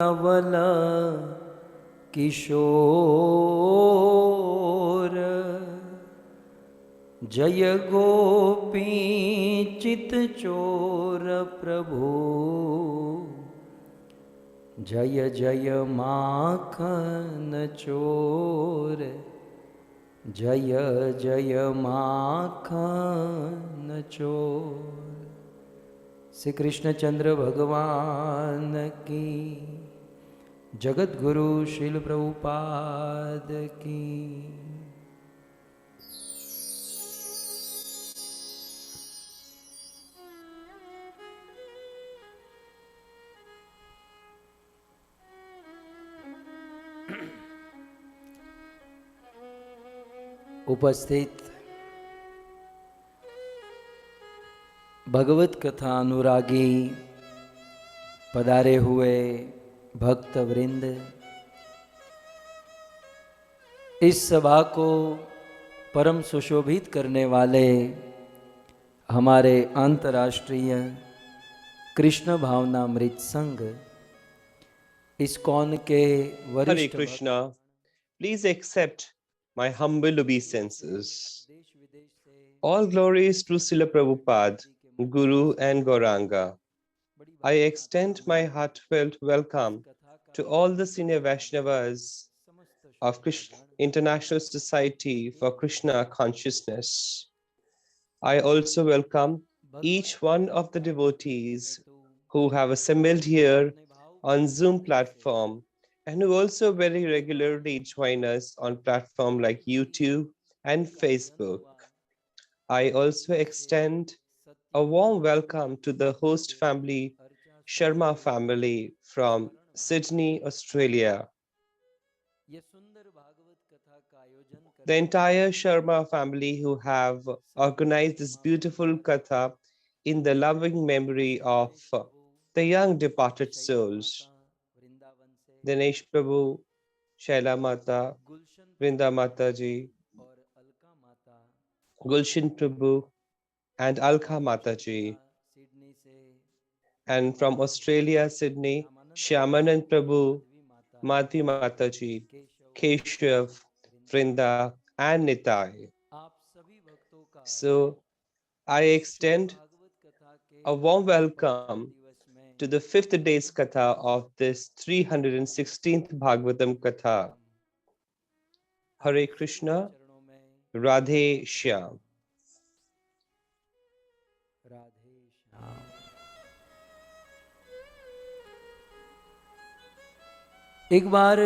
नवल किशोर जय गोपी चित चोर प्रभु जय जय माखन चोर जय जय माखन चोर। श्री कृष्णचंद्र भगवान की, जगत गुरु श्रील प्रभुपाद की। उपस्थित भगवत कथा अनुरागी पधारे हुए भक्त वृंद, इस सभा को परम सुशोभित करने वाले हमारे अंतर्राष्ट्रीय कृष्ण भावनामृत संघ इस्कॉन के Hare वरिष्ठ Krishna, please accept my humble obeisances. All glories to Srila Prabhupada, Guru and Gauranga. I extend my heartfelt welcome to all the senior Vaishnavas of International Society for Krishna Consciousness. I also welcome each one of the devotees who have assembled here on Zoom platform and who also very regularly join us on platforms like YouTube and Facebook. I also extend a warm welcome to the host family, Sharma family from Sydney, Australia. The entire Sharma family who have organized this beautiful katha in the loving memory of the young departed souls. Dinesh Prabhu, Shaila Mata, Vrinda Mata ji, Gulshan Prabhu, and Alka Mata ji. And from Australia, Sydney, Shyamanand Prabhu, Madhvi Mata ji, Keshav, Vrinda, and Nitai. So I extend a warm welcome to the 5th day's katha of this 316th Bhagavatam katha. Hare Krishna, Radhe Shyam. एक बार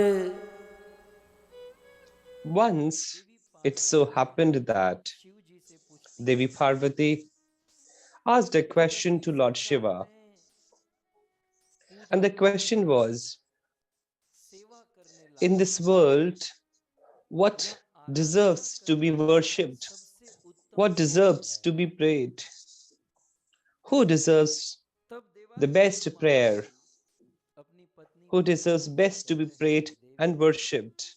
Once it so happened that Devi Parvati asked a question to Lord Shiva. And the question was, in this world, what deserves to be worshipped? What deserves to be prayed? Who deserves the best prayer? Who deserves best to be prayed and worshipped?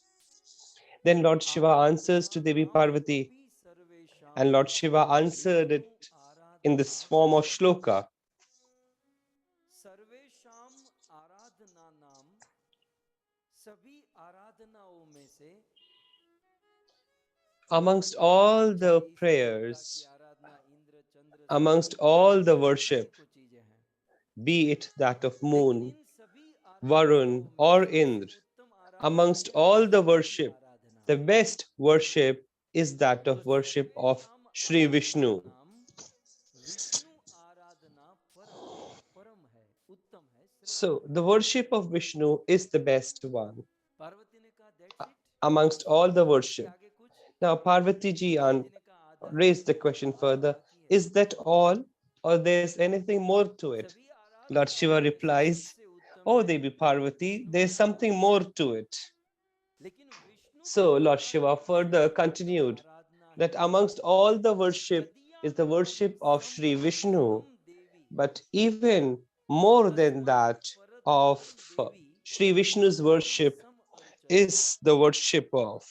Then Lord Shiva answers to Devi Parvati, and Lord Shiva answered it in this form of shloka. Amongst all the prayers, amongst all the worship, be it that of moon, Varun, or Indra, amongst all the worship, the best worship is that of worship of Shri Vishnu. So the worship of Vishnu is the best one amongst all the worship. Now Parvati ji raised the question further, is that all or there's anything more to it? Lord Shiva replies, oh Devi Parvati, there's something more to it. So Lord Shiva further continued that amongst all the worship is the worship of Shri Vishnu, but even more than that of Shri Vishnu's worship is the worship of,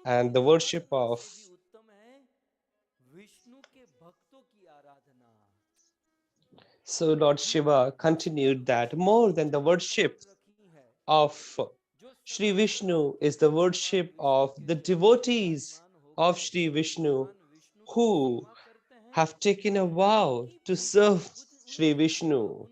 and the worship of So Lord Shiva continued that more than the worship of Sri Vishnu is the worship of the devotees of Sri Vishnu who have taken a vow to serve Sri Vishnu.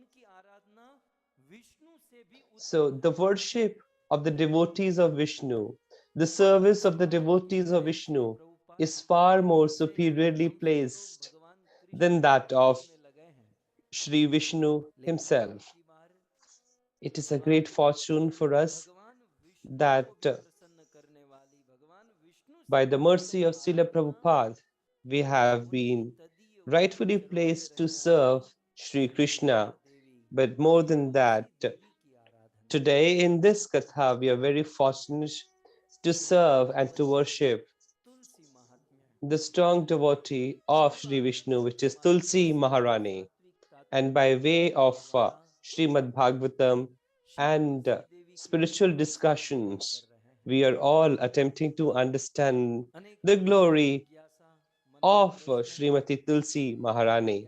So the worship of the devotees of Vishnu, the service of the devotees of Vishnu is far more superiorly placed than that of Sri Vishnu himself. It is a great fortune for us that by the mercy of Srila Prabhupada, we have been rightfully placed to serve Sri Krishna. But more than that, today in this Katha, we are very fortunate to serve and to worship the strong devotee of Sri Vishnu, which is Tulsi Maharani. And by way of Srimad Bhagavatam and spiritual discussions, we are all attempting to understand the glory of Srimati Tulsi Maharani.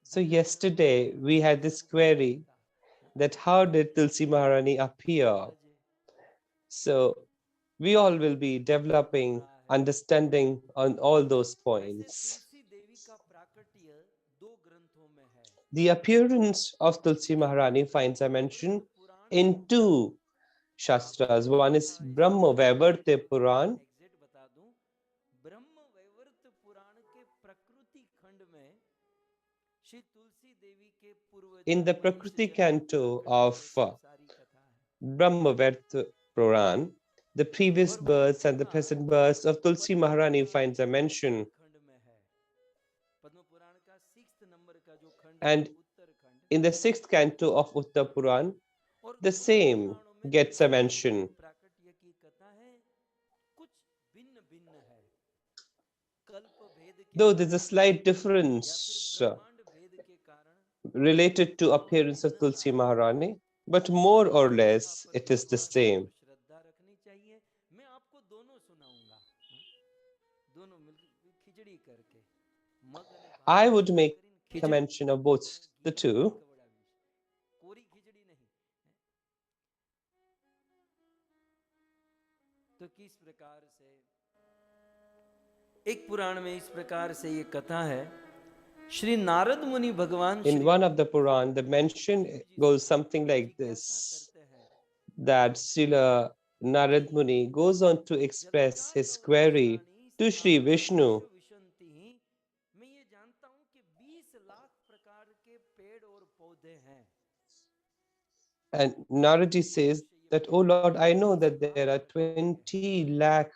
So yesterday we had this query that how did Tulsi Maharani appear? So we all will be developing understanding on all those points. The appearance of Tulsi Maharani finds a mention in two Shastras. One is Brahma Vaivarta Puran. In the Prakriti canto of Brahma Vaivarta Puran, the previous births and the present births of Tulsi Maharani finds a mention. And in the sixth canto of Uttar Puran, the same gets a mention. Though there's a slight difference related to appearance of Tulsi Maharani, but more or less it is the same. I would make a mention of both the two. एक पुराण में इस प्रकार से ये कथा है, श्री नारद मुनि भगवान In one of the Puran, the mention goes something like this, that Srila Narad Muni goes on to express his query to Sri Vishnu. And Naradi says that, oh Lord, I know that there are 20 lakh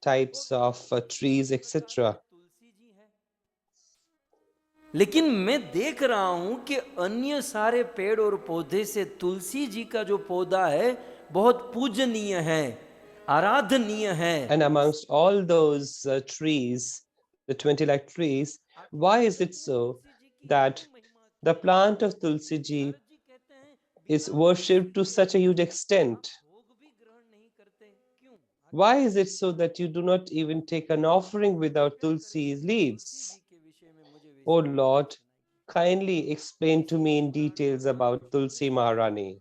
types of trees, etc. लेकिन मैं देख रहा हूं कि अन्य सारे पेड़ और पौधे से तुलसी जी का जो पौधा है बहुत पूजनीय है, आराधनीय है. And amongst all those trees, the 20 lakh trees, why is it so that the plant of Tulsi ji is worshipped to such a huge extent? Why is it so that you do not even take an offering without Tulsi's leaves? Oh Lord, kindly explain to me in details about Tulsi Maharani.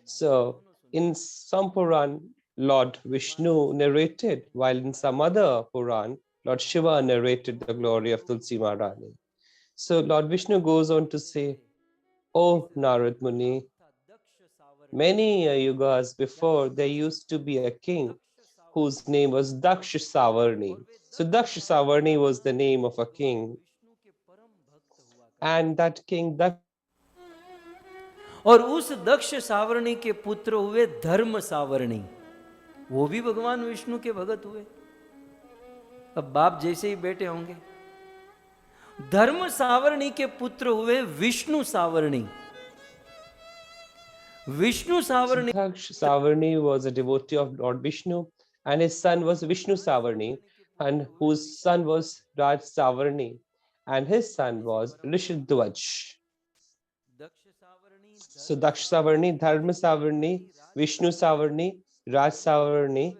So, in some Puran, Lord Vishnu narrated, while in some other Puran, Lord Shiva narrated the glory of Tulsi Maharani. So, Lord Vishnu goes on to say, Oh Narad Muni, many yugas before, there used to be a king whose name was Daksha Savarni. So, Daksha Savarni was the name of a king. And that king Daksha, और उस दक्ष सावरणी के पुत्र हुए धर्म सावरणी, वो भी भगवान विष्णु के भगत हुए. अब बाप जैसे ही बेटे होंगे. धर्म सावरणी के पुत्र हुए Vishnu Savarni. Vishnu Savarni. Daksha Savarni was a devotee of Lord Vishnu, and his son was Vishnu Savarni, and whose son was Raj Savarni, and his son was Rishidhwaj. So Daksha Savarni, Dharma Savarni, Vishnu Savarni, Raj Savarni.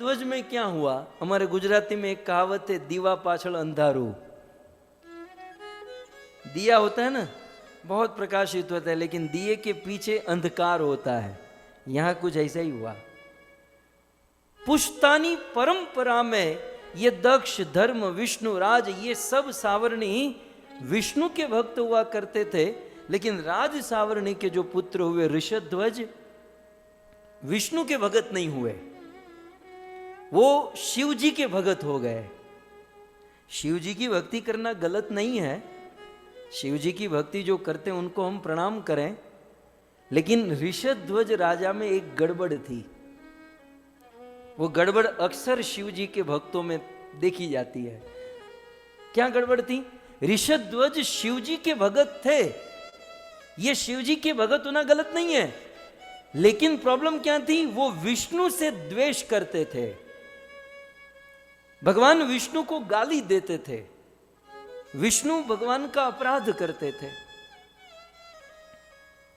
ध्वज में क्या हुआ? हमारे गुजराती में एक कहावत है, दीवा पाछળ अंधारू। दिया होता है ना, बहुत प्रकाशित होता है, लेकिन दिए के पीछे अंधकार होता है। यहां कुछ ऐसा ही हुआ। पुश्तानी परंपरा में ये दक्ष, धर्म, विष्णु, राज, ये सब सावरणी विष्णु के भक्त हुआ करते थे, लेकिन राज सावरणी के जो पुत्र हुए ऋषध्वज, विष्णु के भगत नहीं हुए, वो शिव जी के भगत हो गए। शिव जी की भक्ति करना गलत नहीं है, शिव जी की भक्ति जो करते हैं उनको हम प्रणाम करें, लेकिन ऋषध्वज राजा में एक गड़बड़ थी। वो गड़बड़ अक्सर शिव जी के भक्तों में देखी जाती है। क्या गड़बड़ थी? ऋषध्वज शिव जी के भगत थे, ये शिव जी के भगत होना गलत नहीं है, लेकिन प्रॉब्लम क्या थी? वो विष्णु से द्वेष करते थे, भगवान विष्णु को गाली देते थे, विष्णु भगवान का अपराध करते थे,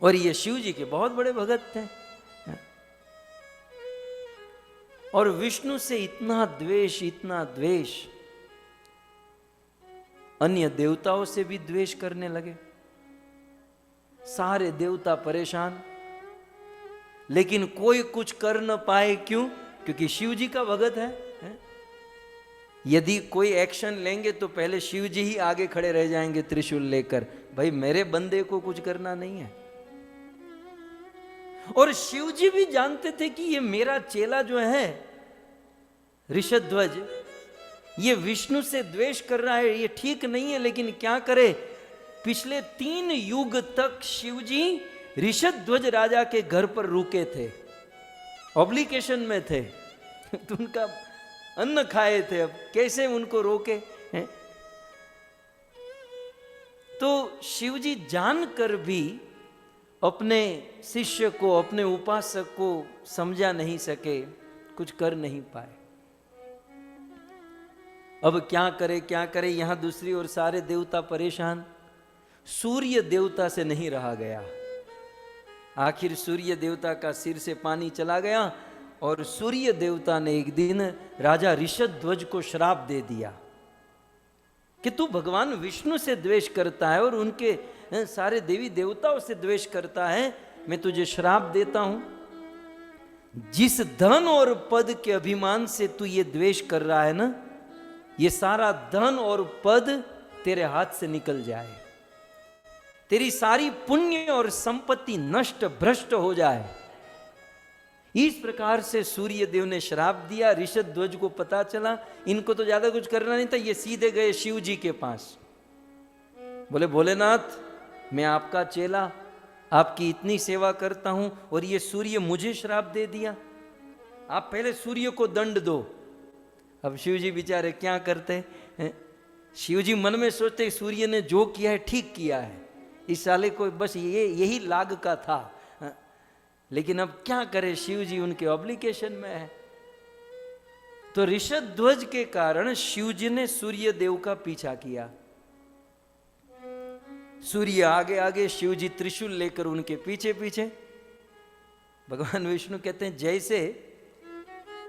और ये शिव जी के बहुत बड़े भगत थे। और विष्णु से इतना द्वेष, इतना द्वेष, अन्य देवताओं से भी द्वेष करने लगे। सारे देवता परेशान, लेकिन कोई कुछ कर न पाए। क्यों? क्योंकि शिव जी का भगत है। यदि कोई एक्शन लेंगे तो पहले शिव जी ही आगे खड़े रह जाएंगे त्रिशूल लेकर, भाई मेरे बंदे को कुछ करना नहीं है। और शिव जी भी जानते थे कि ये मेरा चेला जो है ऋषध्वज, ये विष्णु से द्वेष कर रहा है, ये ठीक नहीं है, लेकिन क्या करे? पिछले 3 युग तक शिव जी ऋषध्वज राजा के घर पर रुके थे, ऑब्लिगेशन में थे, तो उनका अन्न खाए थे, अब कैसे उनको रोके हैं? तो शिव जी जानकर भी अपने शिष्य को, अपने उपासक को समझा नहीं सके, कुछ कर नहीं पाए। अब क्या करे, क्या करे? यहां दूसरी ओर सारे देवता परेशान, सूर्य देवता से नहीं रहा गया। आखिर सूर्य देवता का सिर से पानी चला गया, और सूर्य देवता ने एक दिन राजा ऋषध्वज को श्राप दे दिया कि तू भगवान विष्णु से द्वेष करता है और उनके सारे देवी देवताओं से द्वेष करता है, मैं तुझे श्राप देता हूं, जिस धन और पद के अभिमान से तू ये द्वेष कर रहा है ना, ये सारा धन और पद तेरे हाथ से निकल जाए, तेरी सारी पुण्य और संपत्ति नष्ट भ्रष्ट हो जाए। इस प्रकार से सूर्य देव ने श्राप दिया। ऋषध्वज को पता चला, इनको तो ज्यादा कुछ करना नहीं था, ये सीधे गए शिव जी के पास। बोले, भोलेनाथ, मैं आपका चेला, आपकी इतनी सेवा करता हूं, और ये सूर्य मुझे श्राप दे दिया, आप पहले सूर्य को दंड दो। अब शिव जी बेचारे क्या करते हैं? शिव जी मन में सोचते सूर्य ने जो किया है ठीक किया है, इस साले को बस यही लाग का था, लेकिन अब क्या करे? शिव जी उनके ऑब्लिगेशन में है। तो ऋषध्वज के कारण शिव जी ने सूर्य देव का पीछा किया। सूर्य आगे आगे, शिव जी त्रिशूल लेकर उनके पीछे पीछे। भगवान विष्णु कहते हैं, जैसे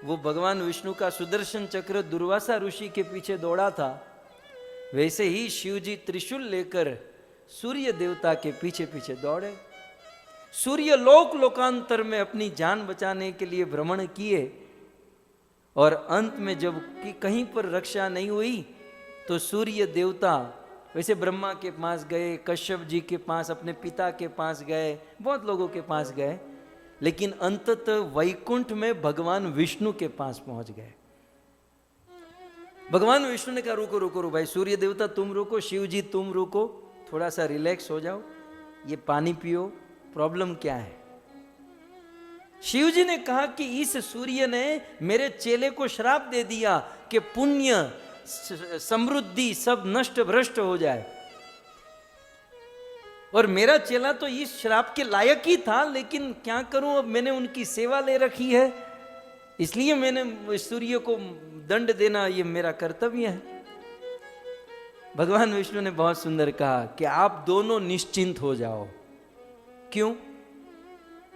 वो भगवान विष्णु का सुदर्शन चक्र दुर्वासा ऋषि के पीछे दौड़ा था, वैसे ही शिव जी त्रिशूल लेकर सूर्य देवता के पीछे पीछे दौड़े। सूर्य लोक लोकांतर में अपनी जान बचाने के लिए भ्रमण किए, और अंत में जब कहीं पर रक्षा नहीं हुई तो सूर्य देवता वैसे ब्रह्मा के पास गए, कश्यप जी के पास, अपने पिता के पास गए, बहुत लोगों के पास गए, लेकिन अंततः वैकुंठ में भगवान विष्णु के पास पहुंच गए। भगवान विष्णु ने कहा, रुको रुको रुको भाई, सूर्य देवता तुम रुको, शिव जी तुम रुको, थोड़ा सा रिलैक्स हो जाओ, ये पानी पियो, प्रॉब्लम क्या है? शिव जी ने कहा कि इस सूर्य ने मेरे चेले को श्राप दे दिया कि पुण्य समृद्धि सब नष्ट भ्रष्ट हो जाए, और मेरा चेला तो इस श्राप के लायक ही था, लेकिन क्या करूं, अब मैंने उनकी सेवा ले रखी है, इसलिए मैंने सूर्य को दंड देना ये मेरा कर्तव्य है। भगवान विष्णु ने बहुत सुंदर कहा कि आप दोनों निश्चिंत हो जाओ। क्यों?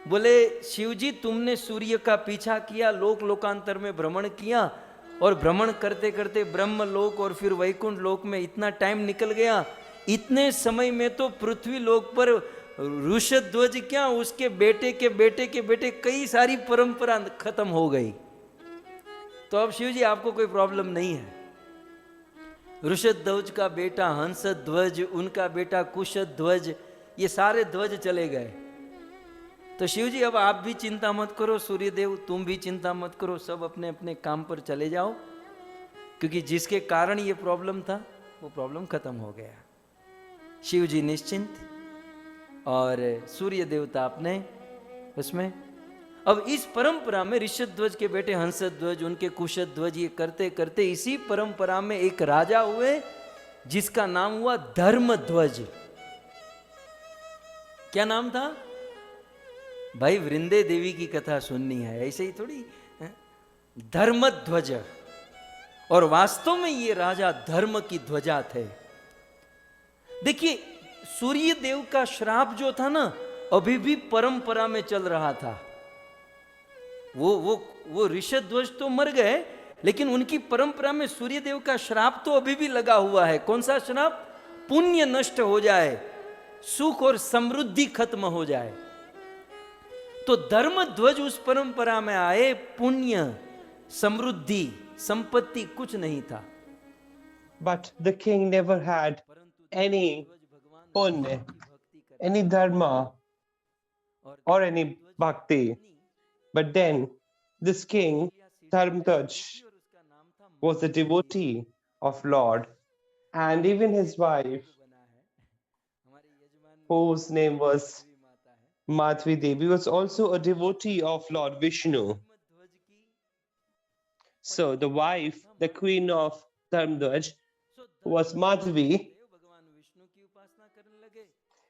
बोले शिव जी तुमने सूर्य का पीछा किया, लोक लोकांतर में भ्रमण किया, और भ्रमण करते करते ब्रह्म लोक और फिर वैकुंठ लोक में इतना टाइम निकल गया, इतने समय में तो पृथ्वी लोक पर ऋषध्वज क्या उसके बेटे के बेटे के बेटे कई सारी परंपरा खत्म हो गई। तो अब शिव जी आपको कोई प्रॉब्लम नहीं है। ऋषध्वज का बेटा हंसध्वज, उनका बेटा कुशध्वज, ये सारे ध्वज चले गए। तो शिव जी अब आप भी चिंता मत करो, सूर्यदेव तुम भी चिंता मत करो, सब अपने अपने काम पर चले जाओ, क्योंकि जिसके कारण ये प्रॉब्लम था वो प्रॉब्लम खत्म हो गया। शिव जी निश्चिंत और सूर्य देवता अपने उसमें। अब इस परंपरा में ऋषध्वज के बेटे हंसध्वज, उनके कुशध्वज, ये करते करते इसी परंपरा में एक राजा हुए जिसका नाम हुआ धर्मध्वज। क्या नाम था भाई? वृंदे देवी की कथा सुननी है, ऐसे ही थोड़ी। धर्मध्वज, और वास्तव में ये राजा धर्म की ध्वजा थे। देखिए सूर्य देव का श्राप जो था ना, अभी भी परंपरा में चल रहा था। वो ऋषध्वज तो मर गए, लेकिन उनकी परंपरा में सूर्य देव का श्राप तो अभी भी लगा हुआ है। कौन सा श्राप? पुण्य नष्ट हो जाए, सुख और समृद्धि खत्म हो जाए। तो धर्मध्वज उस परंपरा में आए, पुण्य समृद्धि संपत्ति कुछ नहीं था। But the king never had any punya, any dharma, or any bhakti. But then this king, Dharmdhaj, was a devotee of Lord, and even his wife, whose name was Madhvi Devi, was also a devotee of Lord Vishnu. So the wife, the queen of Dharmdhaj, was Madhvi.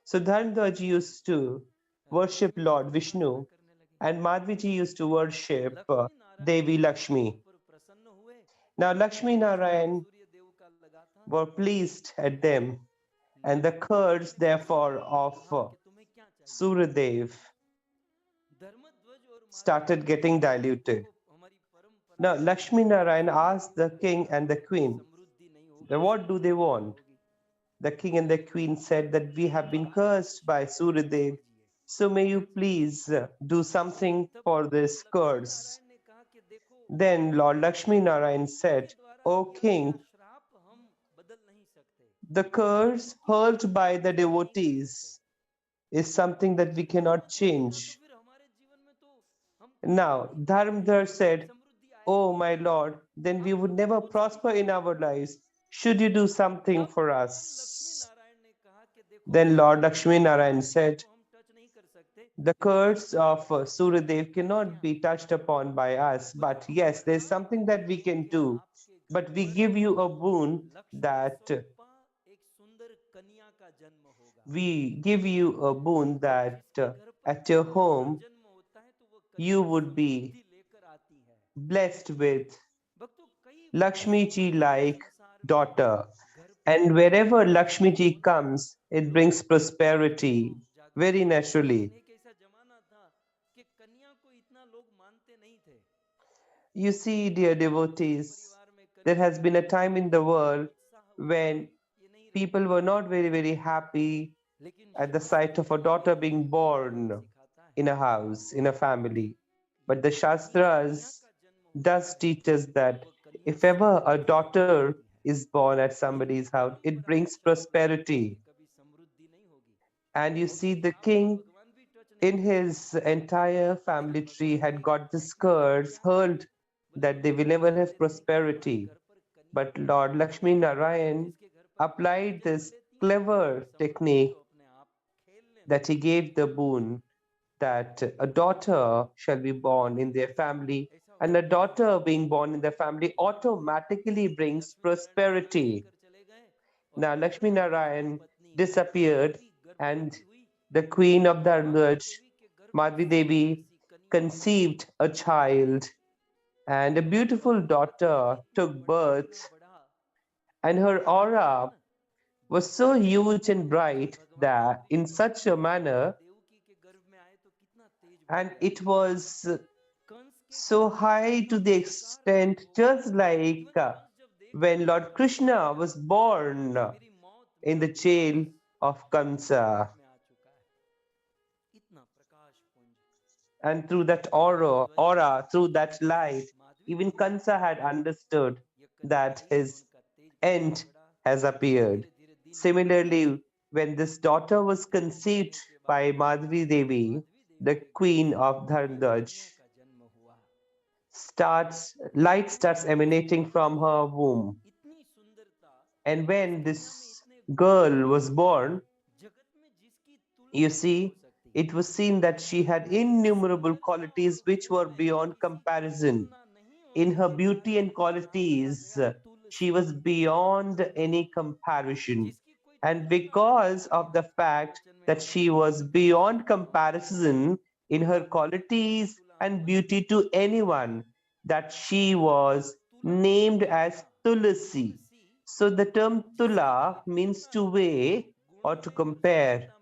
So Dharmdhaj used to worship Lord Vishnu, and Madhviji used to worship Devi Lakshmi. Now Lakshmi Narayan were pleased at them, and the curse therefore of Suradev started getting diluted. Now Lakshmi Narayan asked the king and the queen, what do they want? The king and the queen said that we have been cursed by Suradev, so may you please do something for this curse. Then Lord Lakshmi Narayan said, O king, the curse hurled by the devotees is something that we cannot change. Now Dharmdhar said, Oh my lord, then we would never prosper in our lives. Should you do something for us? Then Lord Lakshmi Narayan said, the curse of Suradev cannot be touched upon by us, but yes, there's something that we can do. But we give you a boon that at your home you would be blessed with Lakshmi ji like daughter. And wherever Lakshmi ji comes, it brings prosperity very naturally. You see, dear devotees, there has been a time in the world when people were not very, very happy at the sight of a daughter being born in a house, in a family. But the Shastras does teach us that if ever a daughter is born at somebody's house, it brings prosperity. And you see, the king in his entire family tree had got this curse hurled that they will never have prosperity. But Lord Lakshmi Narayan applied this clever technique that he gave the boon that a daughter shall be born in their family, and a daughter being born in the family automatically brings prosperity. Now Lakshmi Narayan disappeared, and the queen of Dharmdhaj, Madhvi Devi, conceived a child, and a beautiful daughter took birth, and her aura was so huge and bright that in such a manner and it was so high to the extent just like when Lord Krishna was born in the jail of Kamsa. And through that aura, through that light, even Kansa had understood that his end has appeared. Similarly, when this daughter was conceived by Madhvi Devi, the queen of Dharndaj, light starts emanating from her womb. And when this girl was born, you see, it was seen that she had innumerable qualities which were beyond comparison. In her beauty and qualities, she was beyond any comparison. And because of the fact that she was beyond comparison in her qualities and beauty to anyone, that she was named as Tulasi. So the term Tula means to weigh or to compare.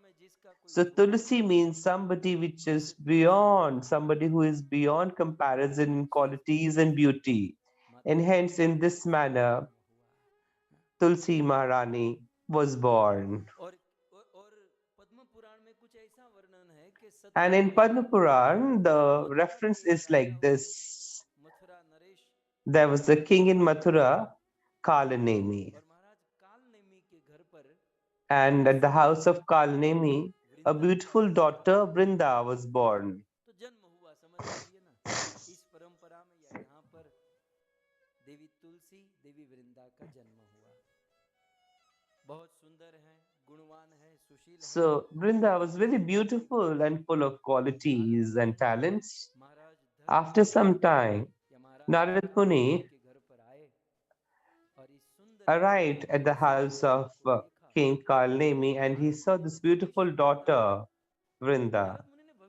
So Tulsi means somebody which is beyond, somebody who is beyond comparison in qualities and beauty. And hence, in this manner, Tulsi Maharani was born. And in Padma Puran, the reference is like this. There was a king in Mathura, Kalanemi. And at the house of Kalanemi, a beautiful daughter, Vrinda, was born. So Vrinda was very beautiful and full of qualities and talents. After some time, Narad Muni arrived at the house of King Kalnemi and he saw this beautiful daughter, Vrinda.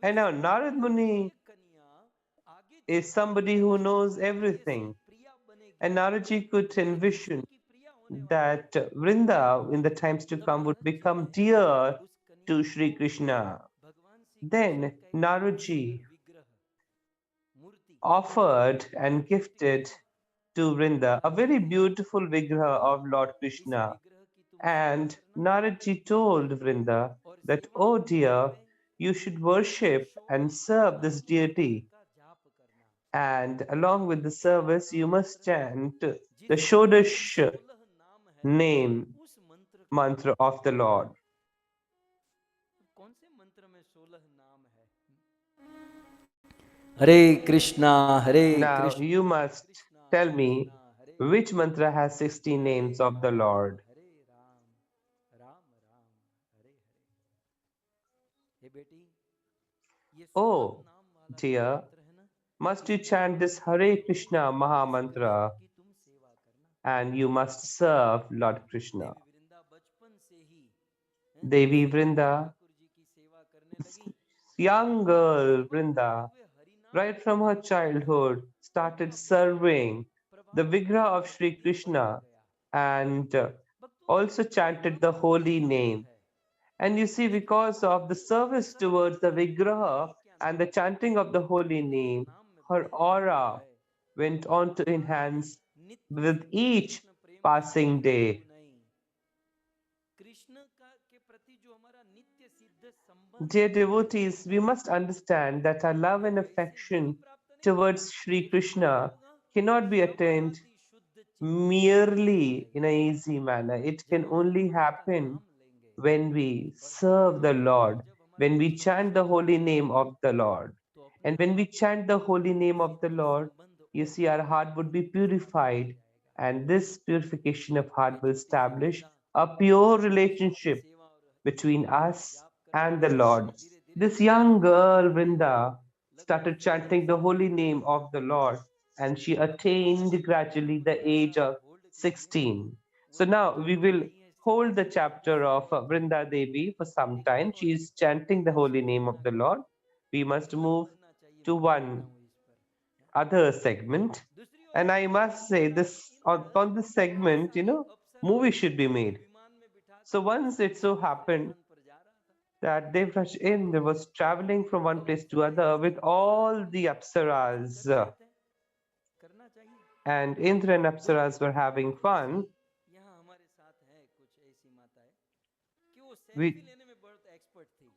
And now Narad Muni is somebody who knows everything. And Naraji could envision that Vrinda in the times to come would become dear to Sri Krishna. Then Naraji offered and gifted to Vrinda a very beautiful vigraha of Lord Krishna. And Naradji told Vrinda that, oh dear, you should worship and serve this deity. And along with the service, you must chant the Shodash name mantra of the Lord. Hare Krishna, Hare Now Krishna. you must tell me which mantra has 16 names of the Lord. Oh dear, must you chant this Hare Krishna Maha Mantra and you must serve Lord Krishna. Devi Vrinda, young girl Vrinda, right from her childhood, started serving the Vigraha of Sri Krishna and also chanted the holy name. And you see, because of the service towards the Vigraha and the chanting of the holy name, her aura went on to enhance with each passing day. Dear devotees, we must understand that our love and affection towards Sri Krishna cannot be attained merely in an easy manner. It can only happen when we serve the Lord, when we chant the holy name of the Lord. And when we chant the holy name of the Lord, you see, our heart would be purified. And this purification of heart will establish a pure relationship between us and the Lord. This young girl, Vrinda, started chanting the holy name of the Lord and she attained gradually the age of 16. So now we will hold the chapter of Vrinda Devi for some time. She is chanting the holy name of the Lord. We must move to one other segment. And I must say, this on this segment, movie should be made. So once it so happened that Devraj Indra was traveling from one place to other with all the apsaras, कर रहे थे करना चाहिए and Indra and apsaras were having fun. यहाँ हमारे साथ है कुछ ऐसी माताएं कि वो सेल्फी We लेने में बहुत एक्सपर्ट थी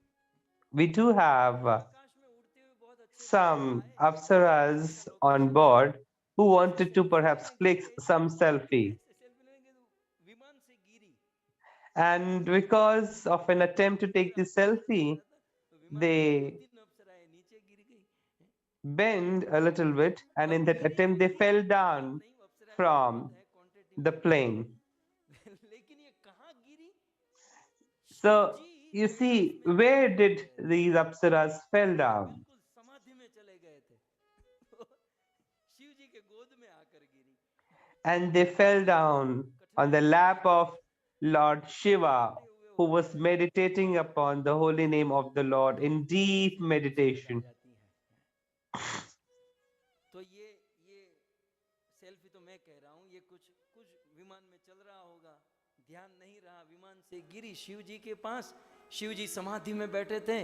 we do have आकाश में उड़ते हुए बहुत अच्छे से some आए apsaras on लोकेशन पे board who और wanted to सेल्फी perhaps लेने के click लिए some selfie. ऐसे सेल्फी लेने के लिए विमान से गिरी And because of an attempt to take अगर the आकाश में जा selfie, रहा था तो विमान में से दो they तीन अप्सराएं नीचे गिर गई bent a little bit, and अब in that Giri attempt, they जरूर fell याद down नहीं अप्सराएं तो बहुत from है क्वांटिटी the में plane. लेकिन ये कहाँ गिरी Shiv So ji you Akash see, में where गिर did गए these apsaras fell down? बिल्कुल समाधि में चले गए थे शिव जी के गोद में आकर गिरी And they fell down on the कठिनाइयों lap में of Lord Shiva, चलते हुए who होते was हैं meditating upon the holy name of the Lord तो in deep ऐसी भी मुसीबत आ meditation. जाती है तो ये सेल्फी तो मैं कह रहा हूँ ये कुछ कुछ विमान में चल रहा होगा ध्यान नहीं रहा विमान से गिरी शिव जी के पास शिव जी समाधि में बैठे थे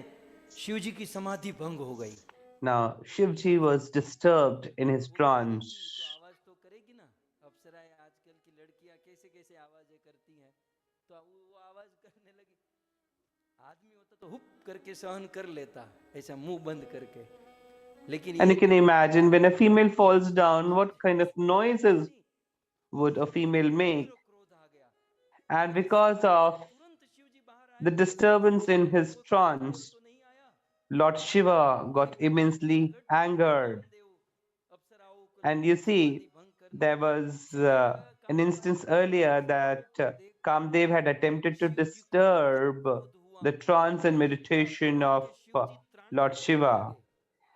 शिव जी की समाधि भंग हो गई Now, Shivji was disturbed in his वो गिरेंगी तो trance. आवाज तो करेगी ना अप्सराएं आजकल की लड़कियां कैसे कैसे आवाजें करती हैं तो वो आवाज करने लगी आदमी होता तो हुप करके सहन कर लेता ऐसा मुंह बंद करके लेकिन And ये you can देखो imagine when a female falls down, what kind of आवाज noises करी would a female make? तीव्र क्रोध आ गया And लेकिन because समाधि से of तुरंत शिव जी बाहर the आए और disturbance in बोले his वो तो क्रोध trance, तो नहीं आया Lord Shiva got देवता immensely प्रकट हुए angered. कामदेव अप्सराओं को And you लेकर समाधि see, भंग करने there was कहने लगा an instance Kamadeva earlier that Kamadeva को देखकर Kamdev had attempted to Shiv जी को तीव्र disturb क्रोध हुआ the trance and और meditation क्रोध of में शिव जी त्राटक Lord करने Shiva. लगे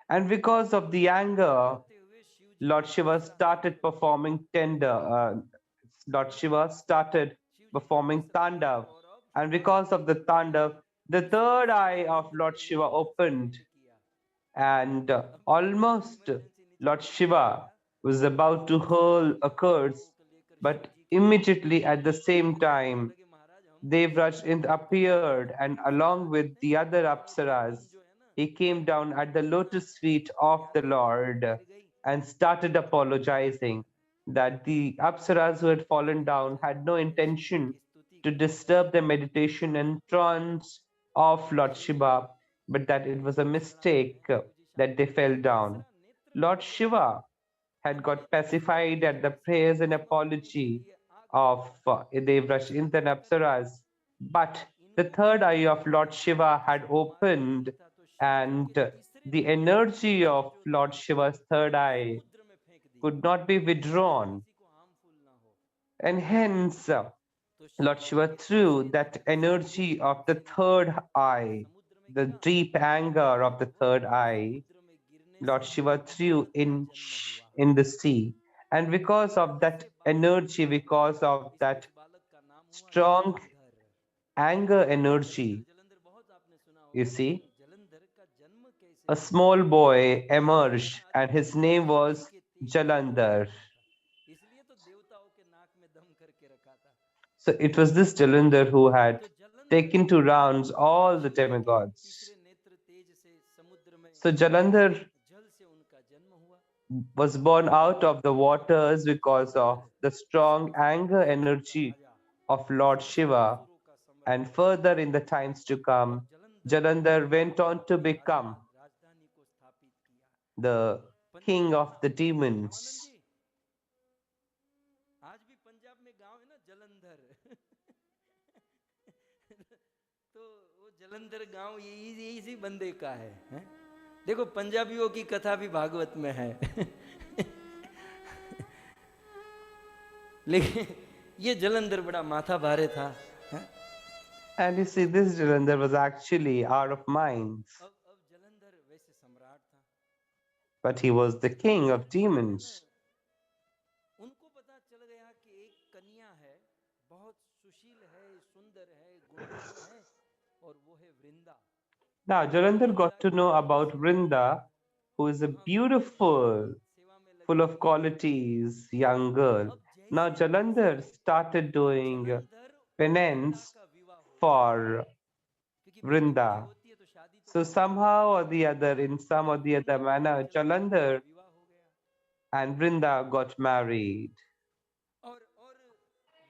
And because of the त्राटक anger, करते हुए शिव जी Lord के Shiva अप्सरा हाथ started performing tender. Lord Shiva started Shiv जी के performing अप्सरा tandav. और अब And because समाधि of the भंग हो गई tandav, the इसीलिए third eye of Shivanand Lord ने Shiva इमरजेंसी opened, नेत्र किया and अब almost इमरजेंसी Lord नेत्र किया Shiva गया was about to और सब hurl a देवी curse, देवताओं को लेकर शिव but जी के immediately at the same कहने time, लगे महाराज हम Devraj समाधि Indra भंग करने के लिए appeared, and आपके along शरण with आते the हैं other और विमान apsaras, जो है ना he came down at the दुर्घटना lotus feet of the यात्री विमान Lord गिर गई and started apologizing that the apsaras who had fallen down had no और शिव जी intention की स्तुति to करने लगे disturb the meditation and trance of Lord इसलिए Shiva, but that it was a अप्सराओं mistake में शिव जी that they शांत fell down. तीसरा नेत्र Lord खुल गया Shiva had अब got नेत्र खुल गया pacified at the Shiv ji prayers and समाधि के apology लिए आ गए of Devraj Indra and कृपा करें Apsaras, but कि the इनका third eye नेत्र of खुला Lord Shiva had जिसको मालूम नहीं opened, था तो शिव जी के and तीसरे the नेत्र का energy पुंज of जो था Lord Shiva's third eye समुद्र में फेंक दिया could not be ताकि withdrawn, किसी को हार्मफुल ना हो and hence तो शिव Lord जी Shiva के threw तीसरे that नेत्र से energy of the तीसरे नेत्र third का पुंज eye, समुद्र में the गिरा deep anger of the third और eye, समुद्र में गिरने Lord से Shiva threw बालक का जन्म हुआ in the sea. And because of that ऐसे बालक का energy, जन्म हुआ because of इसलिए that उस बालक का नाम हुआ strong Jalandhar anger Jalandhar energy, Jalandhar बहुत आपने सुना you होगा लेकिन see, जलंधर का जन्म कैसे a हुआ small boy ये emerged, जाना and अति his जरूरी name शिव जी was के तेज से पैदा Jalandhar. हुआ था इसलिए तो देवताओं के नाक में दम करके रखा था So it was this Jalandhar who had तो Jalandhar taken to rounds all the Shiv जी के तीसरे demigods. नेत्र तेज से समुद्र में So Jalandhar जल से उनका जन्म हुआ was born out of the waters because Jalandhar of the strong anger असुरों का energy Raja of Lord Shiva. असुरों का And सम्राट further in the times to और come, जलंधर ने Jalandhar went on to अपनी become राजधानी को स्थापित किया the पंजाब king है of ना the रामानंद demons. जी आज भी पंजाब में गांव है ना जलंधर तो वो जलंधर गांव ये इसी बंदे का है? देखो पंजाबियों की कथा भी भागवत में है लेकिन ये जलंधर बड़ा माथा भारे था है? And you see, this Jalandhar was actually out of minds, अब जलंधर वैसे सम्राट था but he was the king of सम्राट है ना demons. उनको पता चल गया कि एक कन्या है बहुत सुशील है सुंदर है गुणवान है और वो है वृंदा Now, Jalandhar Vrinda got to की know सेवा about से Vrinda, who is a वहां वृंदा की beautiful, सेवा में लगी full of हुई है qualities young girl. अब Now, जैसे Jalandhar तैसे started doing जलंधर और वृंदा penance का विवाह हो गया for क्योंकि Vrinda. So somehow or the other, in some or the other manner, Jalandhar and Vrinda got married. और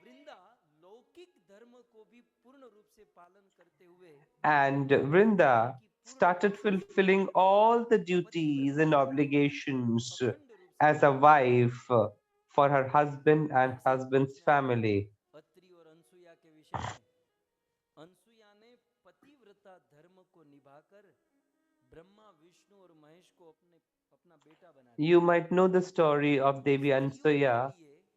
वृंदा लौकिक धर्म को भी पूर्ण रूप से पालन करते हुए And Vrinda started fulfilling all the duties and obligations as a wife for her husband and husband's family. Atri और अनसुया के विषय में अनसुया ने पतिव्रता धर्म को निभाकर ब्रह्मा विष्णु और महेश को अपना बेटा बना दिया You might know the story of Devi Ansuya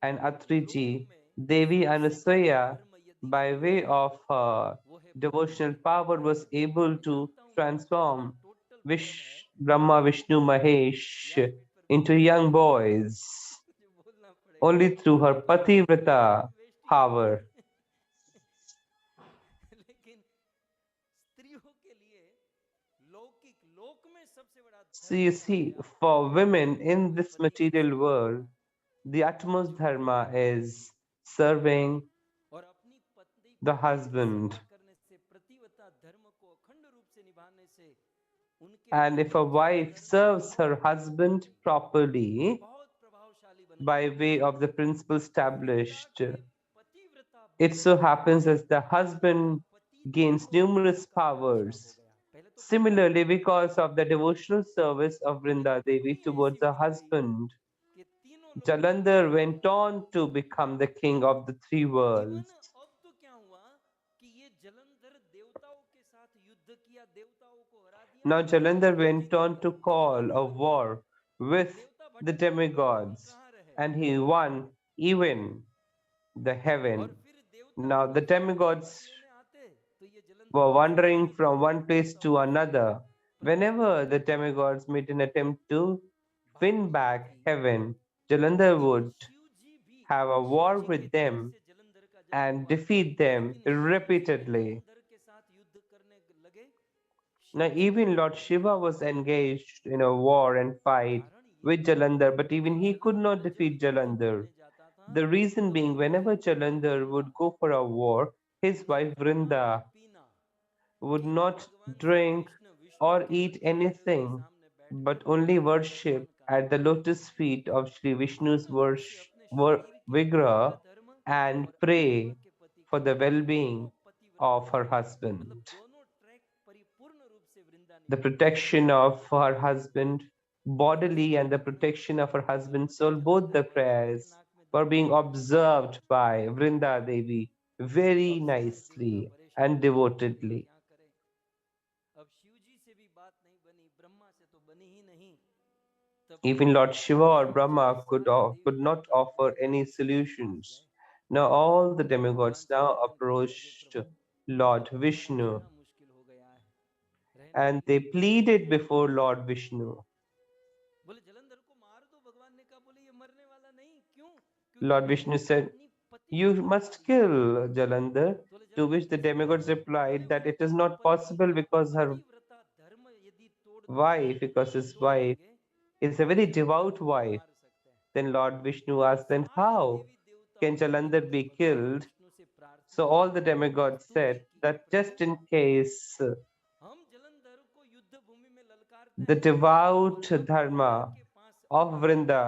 and Atriji. Devi Ansuya, by way of her devotional power, was able to transform Brahma, Vishnu, Mahesh into young boys मुझे बोलना पड़ेगा only through her Pativrata power. लेकिन स्त्रियों के लिए लौकिक लोक में सबसे बड़ा So you see, for women in this material world, the utmost dharma is serving और अपनी पत्नी the पत्नी की husband. सेवा करने से प्रतिव्रता धर्म को अखंड रूप से निभाने से उनके And if a wife serves her husband properly बहुत प्रभावशाली बन by way of the principle established, पतिव्रता it so happens as the husband gains numerous powers. पहले तो Similarly, because of the devotional service of Vrinda Devi towards her husband, कि तीनों लोग Jalandhar went on to become the king of the three even worlds. अब तो क्या हुआ कि ये जलंधर देवताओं के साथ युद्ध किया देवताओं को हरा दिया Now Jalandhar went on to call a war with देवता the demigods, कहाँ रहे and he won even the और heaven. फिर देवता Now the demigods लेने आते तो ये Jalandhar were wandering from one place to another. Whenever the demigods made an attempt to win back heaven, Jalandhar would Shiv जी भी have a war with them से जलंधर का जब and defeat them repeatedly. Jalandhar के साथ युद्ध करने लगे Now, even Lord Shiva was engaged in a war and fight with Jalandhar, but even he could not defeat Jalandhar. जाता था The reason being, whenever Jalandhar would go for a war, his wife Vrinda पीना would not drink or eat anything but only worship at the lotus feet of Sri Vishnu's Vigraha धर्म and pray for the well being of her husband, दोनों track परिपूर्ण रूप से वृंदा the protection of her husband bodily and the protection of her husband's soul. Both the prayers were being observed by Vrinda Devi very nicely and devotedly. क्या करें अब शिव जी से भी बात नहीं बनी ब्रह्मा से तो बनी ही नहीं तब Even Lord Shiva or Brahma could not offer any solutions. Now all the demigods now approached Lord Vishnu रहना मुश्किल हो गया है रहना and they pleaded before Lord Vishnu. बोले जलंधर को मार दो भगवान ने कहा बोले ये मरने वाला नहीं क्यों क्योंकि Lord Vishnu said, अपनी पति "You must kill Jalandhar." To which the demigods replied that it is not possible because her पतिव्रता धर्म यदि तोड़ wife, because his wife is a very devout wife. मार सकते हैं Then Lord Vishnu asked, then how can Jalandhar be killed? Vishnu से प्रार्थना So all the demigods said that just in case हम जलंधर को युद्ध भूमि में ललकारते the devout dharma के पास of Vrinda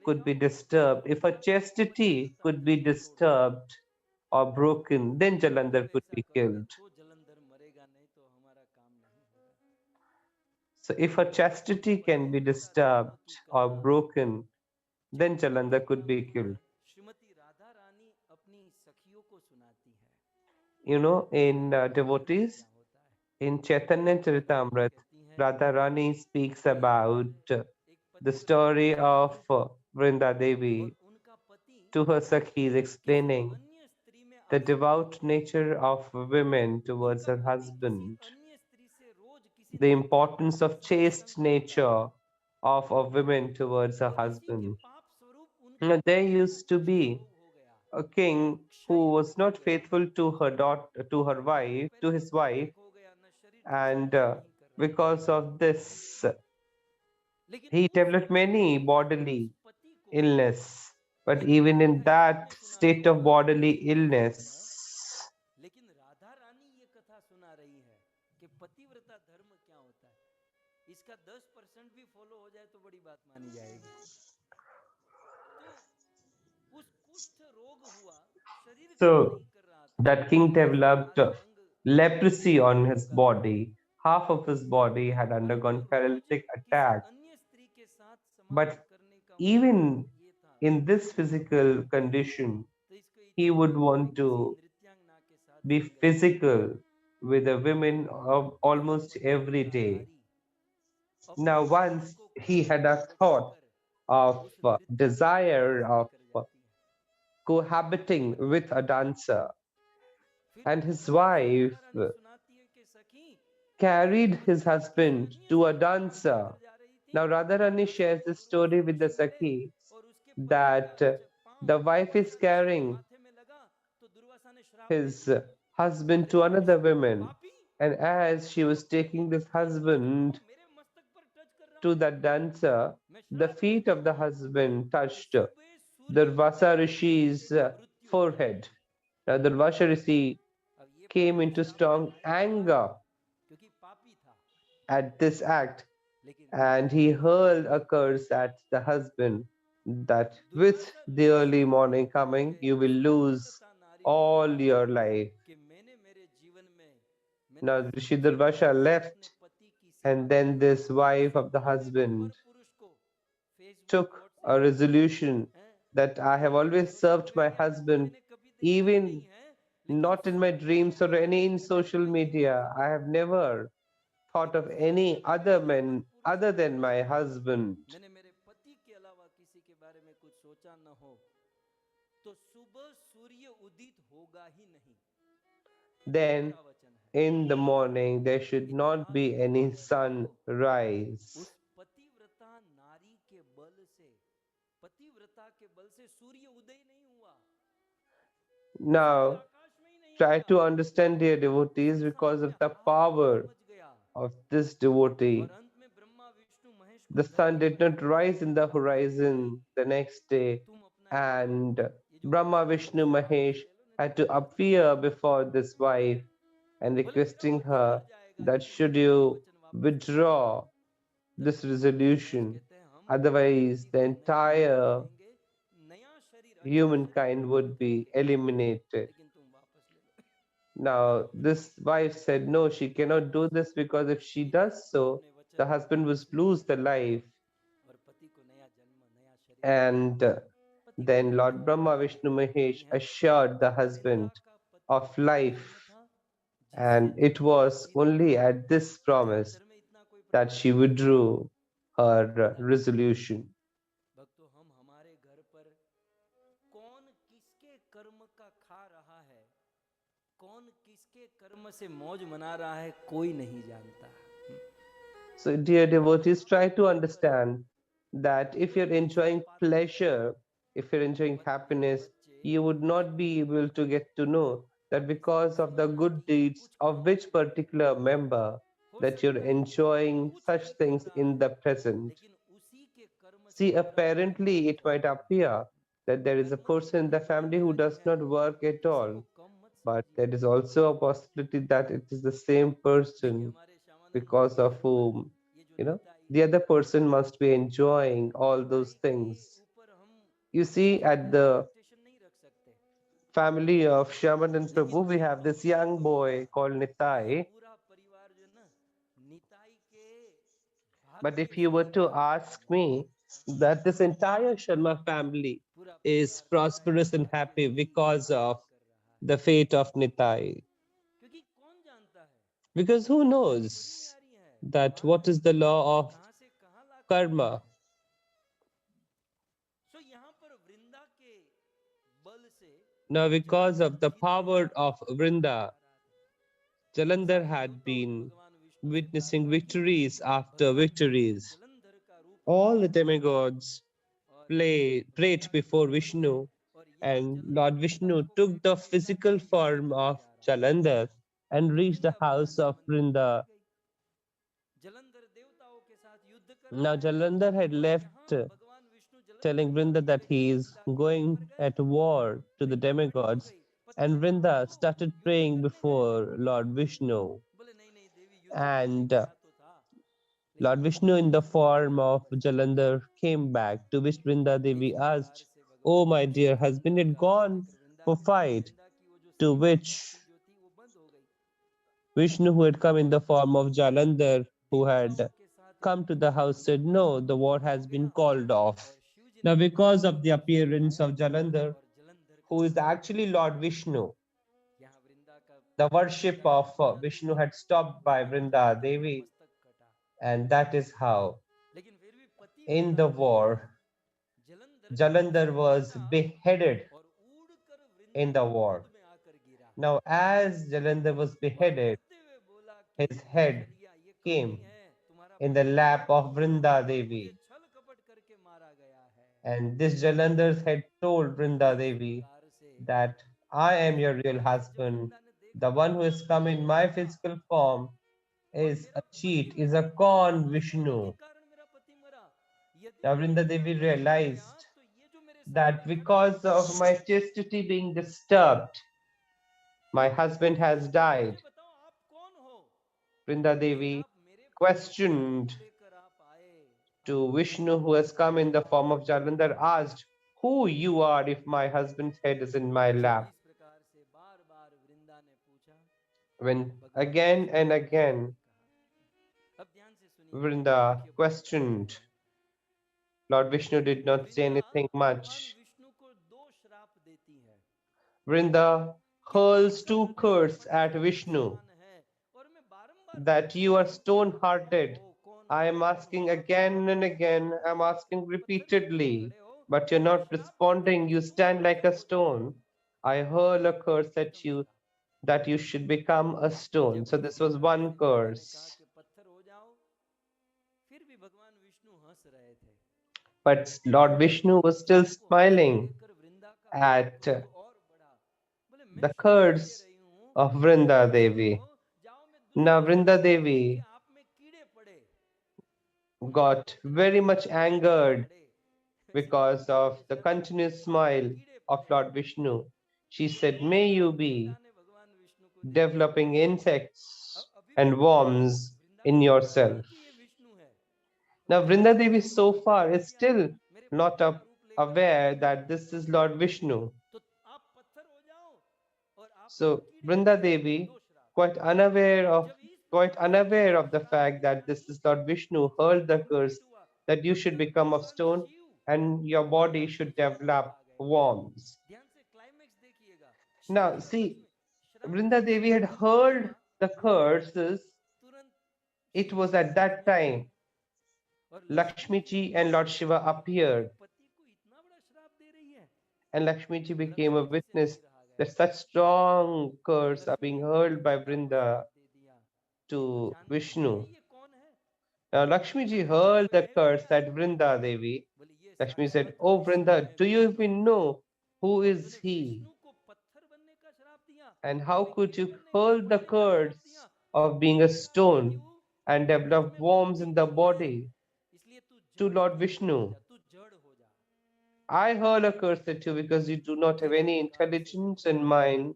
could be disturbed, if her chastity could be disturbed or broken, then Jalandhar could be killed. तो जलंधर मरेगा नहीं तो हमारा काम नहीं होगा So if her chastity can be disturbed or broken, then Jalandhar could be killed. Shrimati Radha Rani अपनी सखियों को सुनाती है You know, in devotees, in Chaitanya Charitamrita, Radha Rani speaks about the story of Vrinda Devi उनका पति to her Sakhis, explaining अन्य स्त्री में the devout nature of women towards her husband, अन्य स्त्री से रोज किसी the importance of chaste nature of a woman towards her husband. पाप स्वरूप Now, there used to be a king who was not faithful to her daughter, to her wife, to his wife, हो गया न शरीर and because of this, he developed many bodily illness. But even in that state of bodily illness, लेकिन राधा रानी ये कथा सुना रही है इसका 10% भी फॉलो हो जाए तो बड़ी बात मानी जाएगी। तो उस कुष्ठ रोग हुआ, शरीर काम So नहीं कर रहा था, that king developed सारे अंग leprosy on his रोग का body. Half of his body had और वो undergone रोज paralytic किसी attack. अन्य स्त्री के साथ संबंध But करने का उनका even ये था। in this physical condition, तो इसको he इच्छा would हुई कि मैं want किसी to नृत्यांगना के साथ be संगति करूं। physical with the women of तो वो almost पतिव्रता every day. नारी अपने Now, शरीर once को he कुष्ठ had a से thought बचाकर of उस नृत्यांगना के desire पास of लेकर जाती है। cohabiting with a dancer, फिर and वो his सुंदर wife महारानी सुनाती है कि सखी carried जब his मैं किसी husband अन्य to a स्त्री को dancer. लेकर जा रही थी Now, तो Radharani रास्ते shares में this story Durvasa with the ऋषि मिले Sakhi और उसके पति का that पांव the wife is दुर्वासा ऋषि के carrying माथे में लगा तो दुर्वासा ने श्राप दे his दिया, husband अरे to another दुष्ट woman. पापी, And as she was taking this तेरा पांव husband मेरे मस्तक पर टच कर रहा to है, that dancer, मैं the श्राप feet देता of the हूँ husband कि touched सुबह सूर्य उदय Durvasa होने से Rishi's तेरी मृत्यु हो जाए। forehead. Now, Durvasa Rishi अब ये came पति into श्राप देने strong वाला था anger क्योंकि पापी था, at this act, लेकिन and he hurled a curse at the husband that with Durvasa the Rishi early शर्मिंदा morning होकर रह coming, गए। you will उस lose पतिव्रता नारी ने all कहा your life. कि मैंने मेरे जीवन में मैंने Now, किसी Rishi जीवन Durvasha में अपने left, पति की सेवा and नहीं then की। this wife of the कोई भी वर husband पुरुष को Facebook took a WhatsApp resolution हैं that I have always social served my media husband, मैंने कभी देखा ही even नहीं है, लेकिन not in my सब लोगों dreams को or ये any in देखने का social इतना ही मन media. I होता have है never कि thought of फेसबुक any पे other कोई वर man पुरुष other नहीं than है, my husband. मैंने मेरे पति के अलावा किसी के बारे में कुछ सोचा न हो तो सुबह सूर्य उदित होगा ही नहीं। ये Then मेरा वचन है। in the morning there should not इतिहास be गवाह any है देखो, sunrise. उस पतिव्रता नारी के बल से, पतिव्रता के बल से सूर्य उदय नहीं हुआ, सूर्य Now, आकाश में ही नहीं try आया, to understand, dear devotees, संसार because में of the हाहाकार power मच गया of this और devotee, अंत में ब्रह्मा विष्णु महेश को the sun धरती did पर not आकर rise in विनती the करने लगे horizon the next कि day, तुम अपना and ये जो Brahma, वचन है Vishnu, मुझसे वापस Mahesh ले लो, नहीं तो had मैं to पति को appear नया जन्म before नहीं this दूंगा। wife and बोले मेरा requesting पति मर her जाएगा that यदि तुम should मेरा ये you वचन वापस नहीं लोगे। withdraw तब this भगवान यमराज resolution, कहते हैं हम तुम्हारे otherwise पति the को नया जन्म entire देंगे, नया शरीर अच्छा शरीर humankind प्रदान would be करेंगे, eliminated. लेकिन तुम वापस ले लो। Now, this wife said no, she cannot do this because if she does तुम so, अपने वचन the को husband would वापस ले लो lose the life. और पति को नया जन्म नया शरीर प्रदान And करो। पति को then नया Lord जन्म Brahma, दिया, Vishnu, नहीं Mahesh है, assured the ऐसा husband का पति of का जन्म life, था जिससे and it was धीरे only धीरे at this promise चरित्र में इतना कोई that प्रभाव she नहीं पड़ा। withdrew her पिता resolution. भक्तों, हम हमारे घर पर कौन किसके कर्म का खा रहा है, कौन किसके कर्म से मौज मना रहा है, कोई नहीं जानता। So, dear devotees, try to understand that if कोई you're नहीं जान enjoying पाता है। pleasure, if you're enjoying पर मेरे happiness, बच्चे you would not देखो, be able to get to know that because of the समझना good कि ये deeds कुछ of कमाल which की बात है। particular member हो that you're सकता है enjoying कुछ such नहीं things करता, in the present. लेकिन उसी के कर्म से See, पूरा परिवार apparently it might चलता है। appear that there is a कर्म की person in कोटि the बड़ी family who न्यारी does है, not work at किसी all, को कम मत but समझिए। there is also a possibility that it is the same देखिए person हमारे श्यामानंद जी because के of घर पर whom, ये जो you know, निताई the है, other person must be enjoying all those Nitai के things. ऊपर हम You see, at ज्यादा the एक्सपेक्टेशन नहीं रख सकते, family of Shaman and लेकिन Prabhu, we have this ये young तो boy called ये Nitai. पूरा परिवार जो है ना, निताई के But भाग्य if you से were है। to ask me, that this entire Sharma family पूरा is परिवार निताई के prosperous and भाग्य happy से ही because of आराधना कर रहा है, the fate of Nitai. क्योंकि कौन जानता है Because who ये बड़ी knows न्यारी है, that भगवान what is the law of कहां से कहां लाकर भेजा karma? है। सो यहाँ पर वृंदा के बल से Now, because Jalandhar of the धीरे धीरे power of अपनी प्रगति Vrinda, दिखा रहा था। Jalandhar सारे had देवताओं ने been भगवान विष्णु से witnessing प्रार्थना की, victories after भगवान विष्णु ने victories. जलंधर का रूप All the धारण किया demigods और prayed वृंदा की before गोद में, Vishnu, और यही and Lord Jalandhar Vrinda Vishnu को took the बेटा बेटा physical कह याद form करके of जा रहा था। Jalandhar and तो reached the वृंदा house भगवान के of मंदिर में चली Vrinda. गई, जलंधर देवताओं के साथ युद्ध कर Now, रहा है, Jalandhar had और left यहाँ भगवान विष्णु telling जलंधर की Vrinda देख that करके he is वृंदा के going ऊपर गए। at war to the वृंदा खड़ी हो demigods, गई, पति and ने कहा Vrinda रुको, started युद्ध praying करने गए हैं। before Lord Vishnu. बोले नहीं नहीं देवी, युद्ध करने And गया तो था, Lord Vishnu in the form of Jalandhar came back, to which Vrinda Devi asked, "Oh, my dear husband had gone for fight," to which Vishnu, who had come in the form of Jalandhar, who had come to the house, said, "No, the war has been called off." Now, because of the appearance of Jalandhar, who is actually Lord Vishnu, the worship of Vishnu had stopped by Vrinda Devi, and that is how, in the war, Jalandhar was beheaded in the war. Now, as Jalandhar was beheaded, his head came in the lap of Vrinda Devi. And this Jalandhar's head told Vrinda Devi that I am your real husband. The one who has come in my physical form is a cheat, is a con Vishnu. Now Vrinda Devi realized that because of my chastity being disturbed, my husband has died. Vrinda Devi questioned to Vishnu, who has come in the form of Jalandhar, asked, "Who you are if my husband's head is in my lap?" When again and again Vrinda questioned, Lord Vishnu did not say anything much. Vrinda hurls two curses at Vishnu that you are stone hearted. I am asking again and again, I'm asking repeatedly, but you're not responding. You stand like a stone. I hurl a curse at you that you should become a stone. So this was one curse. But Lord Vishnu was still smiling at the curse of Vrinda Devi. Now Vrinda Devi got very much angered because of the continuous smile of Lord Vishnu. She said, "May you be developing insects and worms in yourself." Now Vrinda Devi so far is still not aware that this is Lord Vishnu. So Vrinda Devi, quite unaware of the fact that this is Lord Vishnu, hurled the curse that you should become of stone and your body should develop worms. Now see, Vrinda Devi had heard the curses. It was at that time Lakshmi Ji and Lord Shiva appeared, and Lakshmi Ji became a witness that such strong curses are being hurled by Vrinda to Vishnu. Now Lakshmi Ji heard the curse at Vrinda Devi. Lakshmi said, "Oh Vrinda, do you even know who is he? And how could you hurl the curse of being a stone and develop worms in the body to Lord Vishnu? I hurl a curse at you because you do not have any intelligence in mind.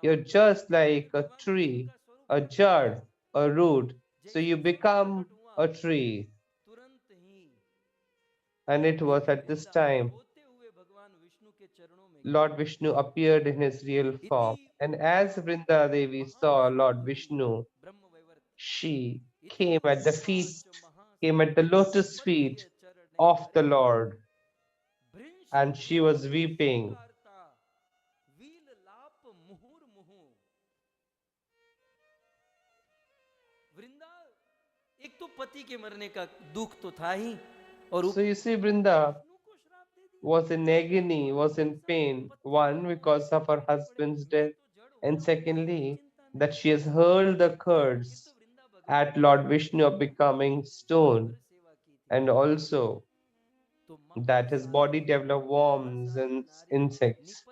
You're just like a tree, a jad, a root. So you become a tree." And it was at this time Lord Vishnu appeared in his real form. And as Vrinda Devi saw Lord Vishnu, she came at the feet, came at the lotus feet of the Lord, and she was weeping. So you see, Vrinda was in agony, was in pain, one, because of her husband's death, and secondly, that she has hurled the curse at Lord Vishnu of becoming stone, and also that his body developed worms and insects.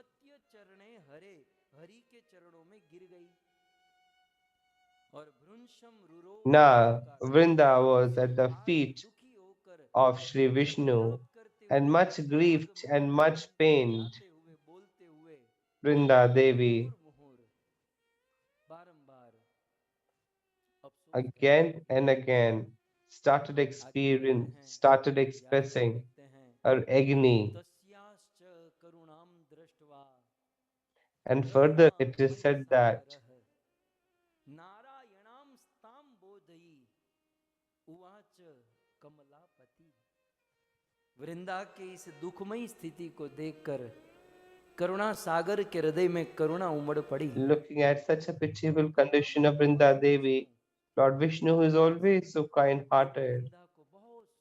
Now, Vrinda was at the feet of Sri Vishnu and much grieved and much pained. Vrinda Devi again and again started expressing her agony. And further, it is said that नारायणाम स्ताम बोधई उवाच कमलापति वृंदा के इस दुखमयी स्थिति को देखकर करुणा सागर के हृदय में करुणा उमड़ पड़ी. looking at such a pitiable condition of Vrinda Devi, Lord Vishnu, who is always so kind-hearted,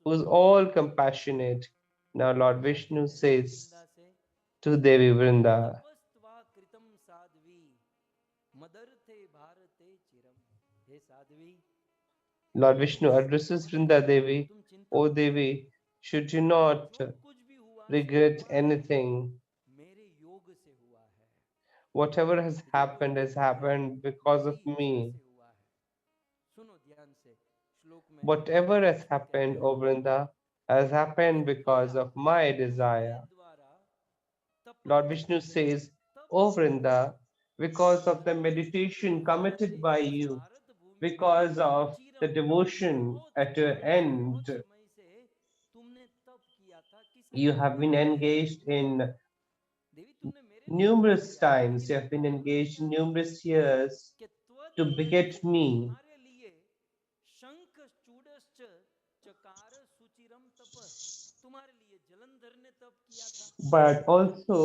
who is all compassionate, now Lord Vishnu says to Devi Vrinda, तपस्त्वा कृतम साध्वी मदर्थे भारते चिरम. हे Sadhvi, Lord Vishnu addresses Vrinda Devi, O Devi, should you not जो कुछ भी हुआ regret anything? मेरे योग से हुआ है. Whatever has happened because of me. हुआ है. सुनो ध्यान से श्लोक में Whatever has happened, O Vrinda, has happened because of my desire. Lord Vishnu says, O Vrinda, because of the meditation committed by you, because of the devotion at your end, you have been engaged in numerous times, you have been engaged in numerous years to beget me. शंख चूड़श्च चकार सुचिरम तप तुम्हारे लिए जलंधर ने तप किया था. But also,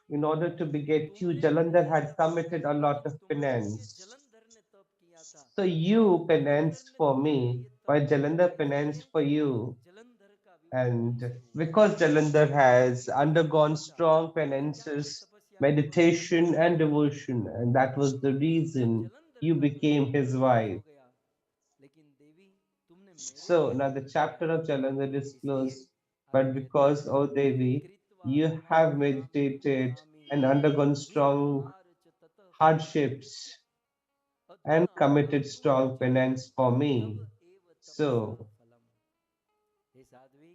in order to beget you, Jalandhar had committed a lot of penance. Jalandhar ने तप किया था. So you penanced for me, while Jalandhar penanced for you. Jalandhar का विवाह And because Jalandhar has undergone strong penances, meditation, and devotion, and that was the reason you became his wife. हो गया. लेकिन देवी तुमने So now the chapter of Jalandhar is closed, but because, O Devi, you have meditated and undergone strong hardships and committed strong penance for me. So, hey Sadhvi,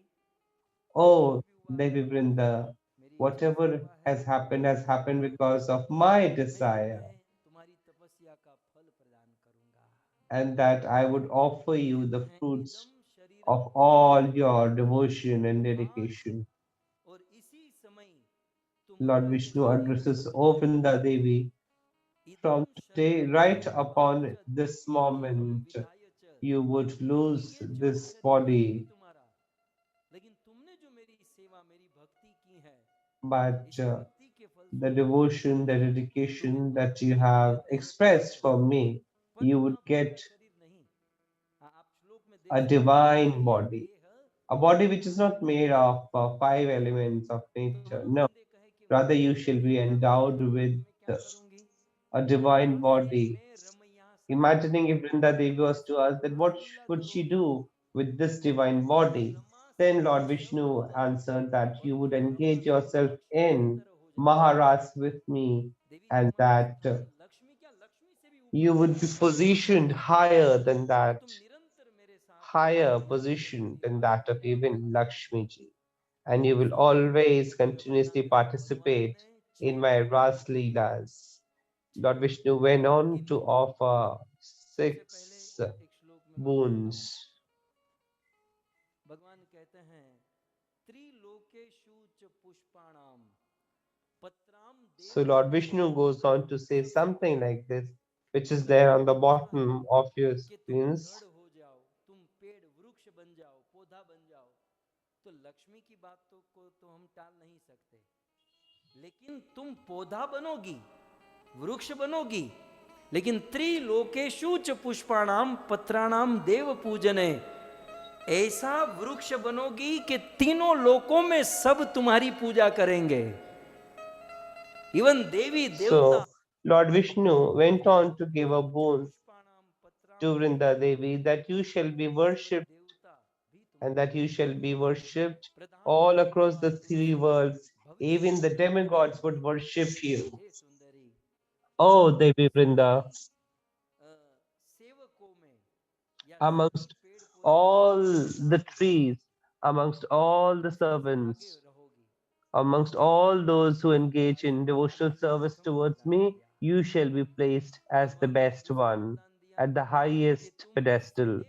oh Devi Vrinda, whatever has happened because of my desire, तुम्हारी तपस्या का फल प्रदान करूंगा. and that I would offer you the fruits of all your devotion and dedication. और इसी समय Lord Vishnu addresses O Vrinda Devi, from today, right upon this moment, you would lose this body, तुम्हारा. लेकिन तुमने जो मेरी सेवा मेरी भक्ति की है but भक्ति के फल the devotion, the dedication that you have expressed for me, you would get शरीर नहीं. आप श्लोक में a divine body, a body which is not made of five elements of nature. No, rather you shall be endowed with a divine body. Imagining if Vrinda Devi was to ask that what would she do with this divine body, then Lord Vishnu answered that you would engage yourself in Maharas with me, and that Lakshmi क्या लक्ष्मी से भी you would be positioned higher than that, निरंतर मेरे साथ higher position than that of even Lakshmi ji. And you will always continuously participate in my Ras Leelas. Lord Vishnu went on to offer 6 boons. भगवान कहते हैं त्रिलोकेषु च पुष्पाणाम पत्राम So Lord Vishnu goes on to say something like this, which is there on the bottom of your screens. हो जाओ, तुम पेड़ वृक्ष बन जाओ, पौधा बन जाओ. तो लक्ष्मी की बात को तो हम टाल नहीं सकते, लेकिन तुम पौधा बनोगी, वृक्ष बनोगी, लेकिन त्रिलोकेषु च पुष्पाणाम पत्राणाम देव पूजने, ऐसा वृक्ष बनोगी कि तीनों लोकों में सब तुम्हारी पूजा करेंगे. इवन देवी देवता. So Lord Vishnu went on to give a boon to Vrinda Devi that you shall be worshipped and that you shall be worshipped all across the 3 worlds. Even the demigods would worship you. Oh Devi Vrinda, amongst all the trees, amongst all the servants, amongst all those who engage in devotional service towards me, you shall be placed as the best one, at the highest pedestal.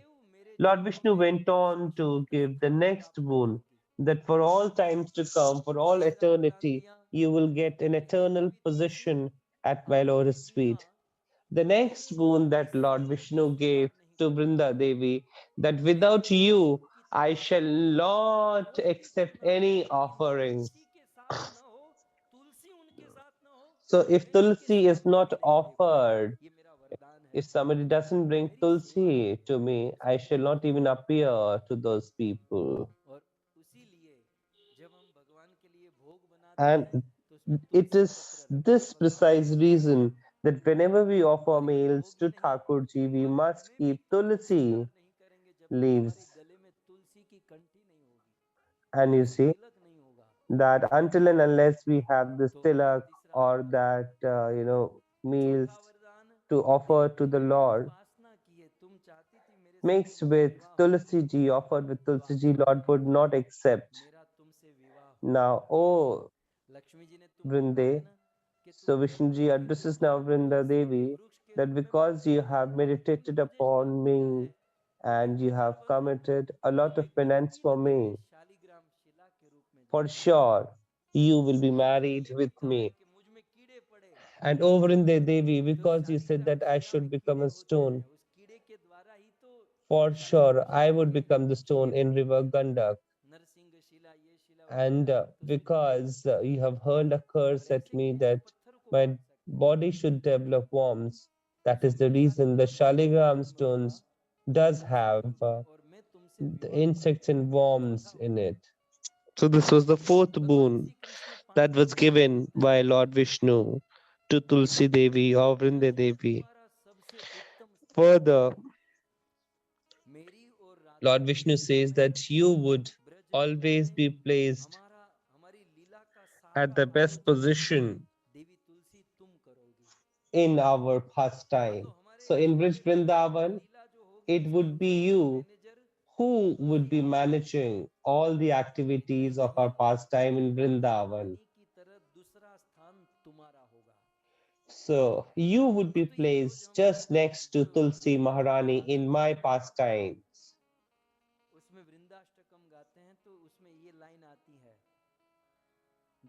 Lord Vishnu went on to give the next boon that for all times to come, for all eternity, you will get an eternal position at my lotus feet. The next boon that Lord Vishnu gave to Brinda Devi, that without you I shall not accept any offerings. So if Tulsi is not offered, if somebody doesn't bring Tulsi to me, I shall not even appear to those people. And it is this precise reason that whenever we offer meals to Thakurji, we must keep Tulsi leaves. And you see that until and unless we have this tilak or that meals to offer to the Lord mixed with Tulsi ji, offered with Tulsi ji, Lord would not accept. Now, oh Vrinde, so Vishnuji addresses now Vrinda Devi that because you have meditated upon me and you have committed a lot of penance for me, for sure you will be married with me. And over in the Devi, because you said that I should become a stone, for sure I would become the stone in river Gandak. And because you have hurled a curse at me that my body should develop worms, that is the reason the Shaligram stones does have the insects and worms in it. So this was the fourth boon that was given by Lord Vishnu to Tulsi Devi or Vrinde Devi. Further, Lord Vishnu says that you would always be placed at the best position in our pastime. So in Brij Vrindavan, it would be you who would be managing all the activities of our pastime in Vrindavan. So you would be placed just next to Tulsi Maharani in my pastimes.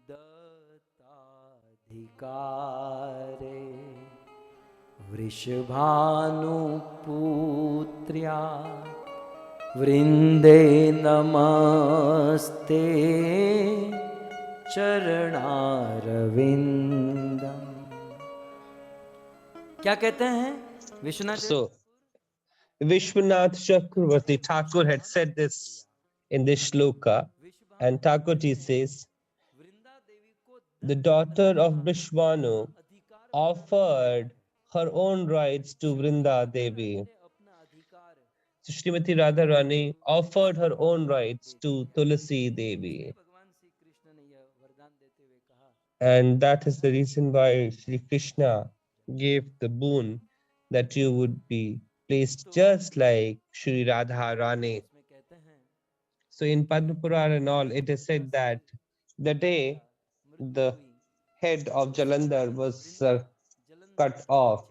दत्ताधिकारे वृषभानुपुत्र्या वृंदे नमस्ते चरणारविंदम। क्या कहते हैं Vishwanath? So Vishwanath Chakravarti Thakur had said this in this shloka, and Thakurji says, the daughter of Vishwanu offered her own rights to Vrinda Devi. So Srimati Radharani offered her own rights to Tulasi Devi. And that is the reason why Sri Krishna gave the boon that you would be placed just like Sri Radharani. So in Padma Purana and all, it is said that the day the head of Jalandhar was cut off,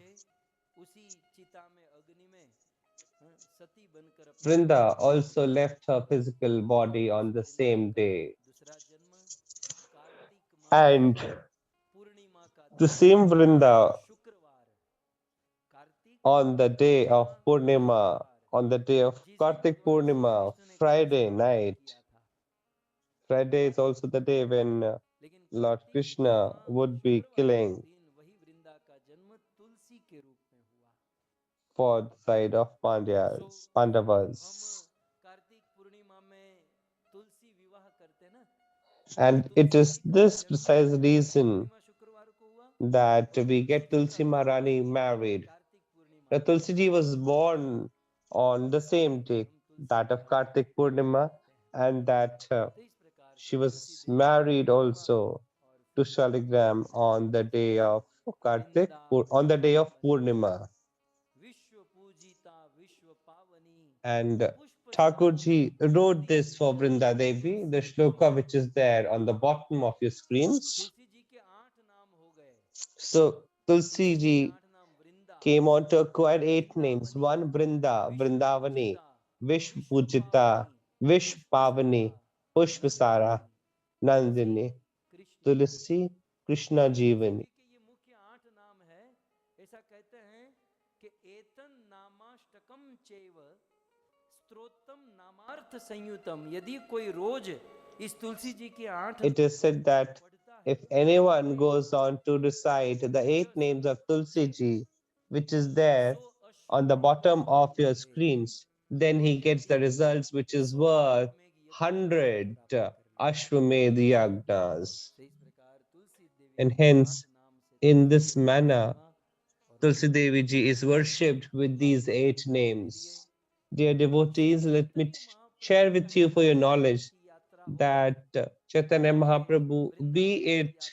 Vrinda also left her physical body on the same day. And the same Vrinda on the day of Purnima, on the day of Kartik Purnima, Friday night. Friday is also the day when Lord Krishna would be killing for the side of Pandavas. And it is this precise reason that we get Tulsi Maharani married. Now, Tulsi ji was born on the same day, that of Kartik Purnima, and that she was married also to Shaligram on the day of Kartik, on the day of Purnima. And Thakurji wrote this for Vrinda Devi, the shloka which is there on the bottom of your screens. So Tulsi ji came on to acquire 8 names. 1 Vrinda, Vrindavani. Vishwa Pujita, Vishwa Pavani, Pushpasara, Nandini, Tulsi, Krishna Jeevani. के ये मुख्य 8 नाम है। ऐसा कहते हैं कि एतन नामाष्टकम चैव स्तोत्रम नामार्थ संयुतम। यदि कोई रोज इस तुलसी जी के 8 It is said that if anyone goes on to recite the 8 names of Tulsi Ji, which is there on the bottom of your screens, then he gets the results which is worth 100 Ashwamedh Yagnas. And hence, in this manner, Tulsi Devi Ji is worshipped with these 8 names. Dear devotees, let me share with you for your knowledge that Chaitanya Mahaprabhu, be it,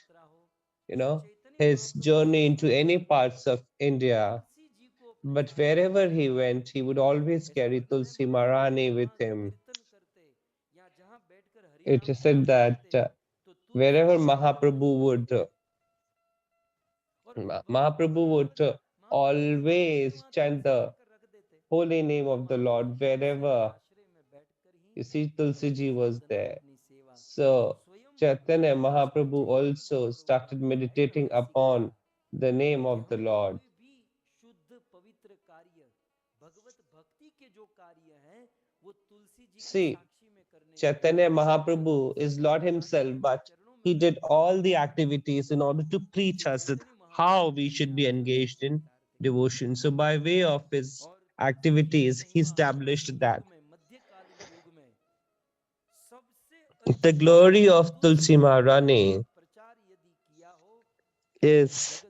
his journey into any parts of India, but wherever he went, he would always carry Tulsi Maharani with him. It is said that wherever Mahaprabhu would always chant the holy name of the Lord wherever. You see, Tulsi Ji was there. So Chaitanya Mahaprabhu also started meditating upon the name of the Lord. See, Chaitanya Mahaprabhu is Lord himself, but he did all the activities in order to preach us that how we should be engaged in devotion. So by way of his activities, he established that the glory of Tulsi Maharani is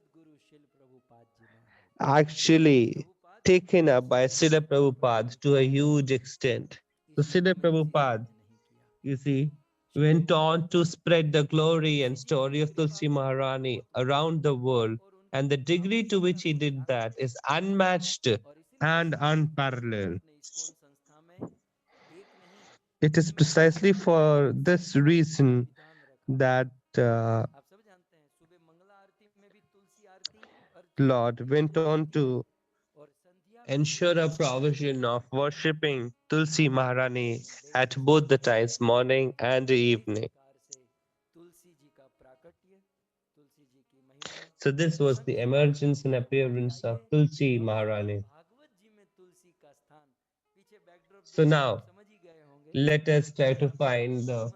actually taken up by Srila Prabhupada to a huge extent. So Srila Prabhupada, you see, went on to spread the glory and story of Tulsi Maharani around the world, and the degree to which he did that is unmatched and unparalleled. It is precisely for this reason that Lord went on to ensure a provision of worshipping Tulsi Maharani at both the times, morning and evening. So this was the emergence and appearance of Tulsi Maharani. So now, let us try to find the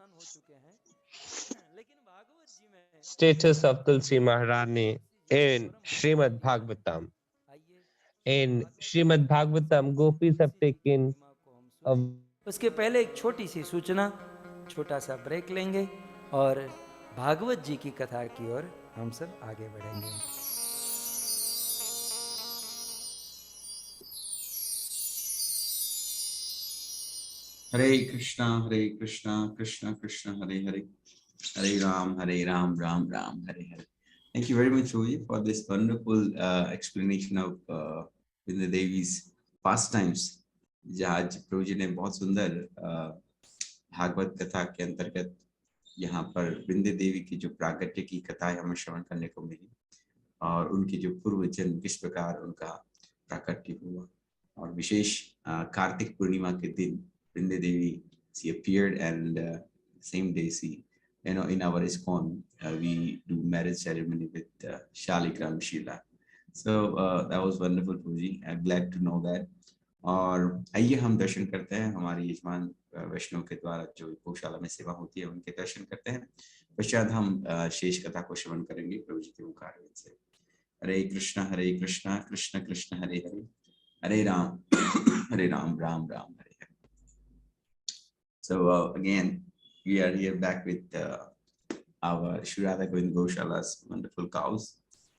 status of Tulsi Maharani in Srimad Bhagavatam. In Srimad Bhagavatam, gopis have taken a... उसके पहले एक छोटी सी सूचना, छोटा सा break लेंगे और भागवत जी की कथा की ओर हम सब आगे बढ़ेंगे। हरे कृष्णा कृष्ण कृष्ण हरे हरे, हरे Ram Ram Ram Hare Hare. Thank you very much, Rohi, for this wonderful explanation of Vrinda Devi's pastimes. आज प्रभु जी ने बहुत सुंदर भागवत कथा के अंतर्गत यहाँ पर वृंदे देवी की जो प्रागट्य की कथा हमें श्रवण करने को मिली और उनकी जो पूर्व जन्म किस प्रकार उनका प्राकट्य हुआ, और विशेष कार्तिक पूर्णिमा के दिन वृंदे देवी she appeared, and same day she, in our ISKCON we do marriage ceremony with Shaligram Sheila. So that was wonderful, Puji. I'm glad to know that. और आइए हम दर्शन करते हैं हमारी यजमान वैष्णव के द्वारा जो गौशाला में सेवा होती है उनके दर्शन करते हैं। पश्चात हम शेष कथा को श्रवण करेंगे प्रभु जी के ओंकार से। हरे कृष्ण कृष्ण कृष्ण हरे हरे, हरे Ram Ram Ram Hare Hare. So again we are here back with our Shri Radha Govind Goshala's wonderful cows,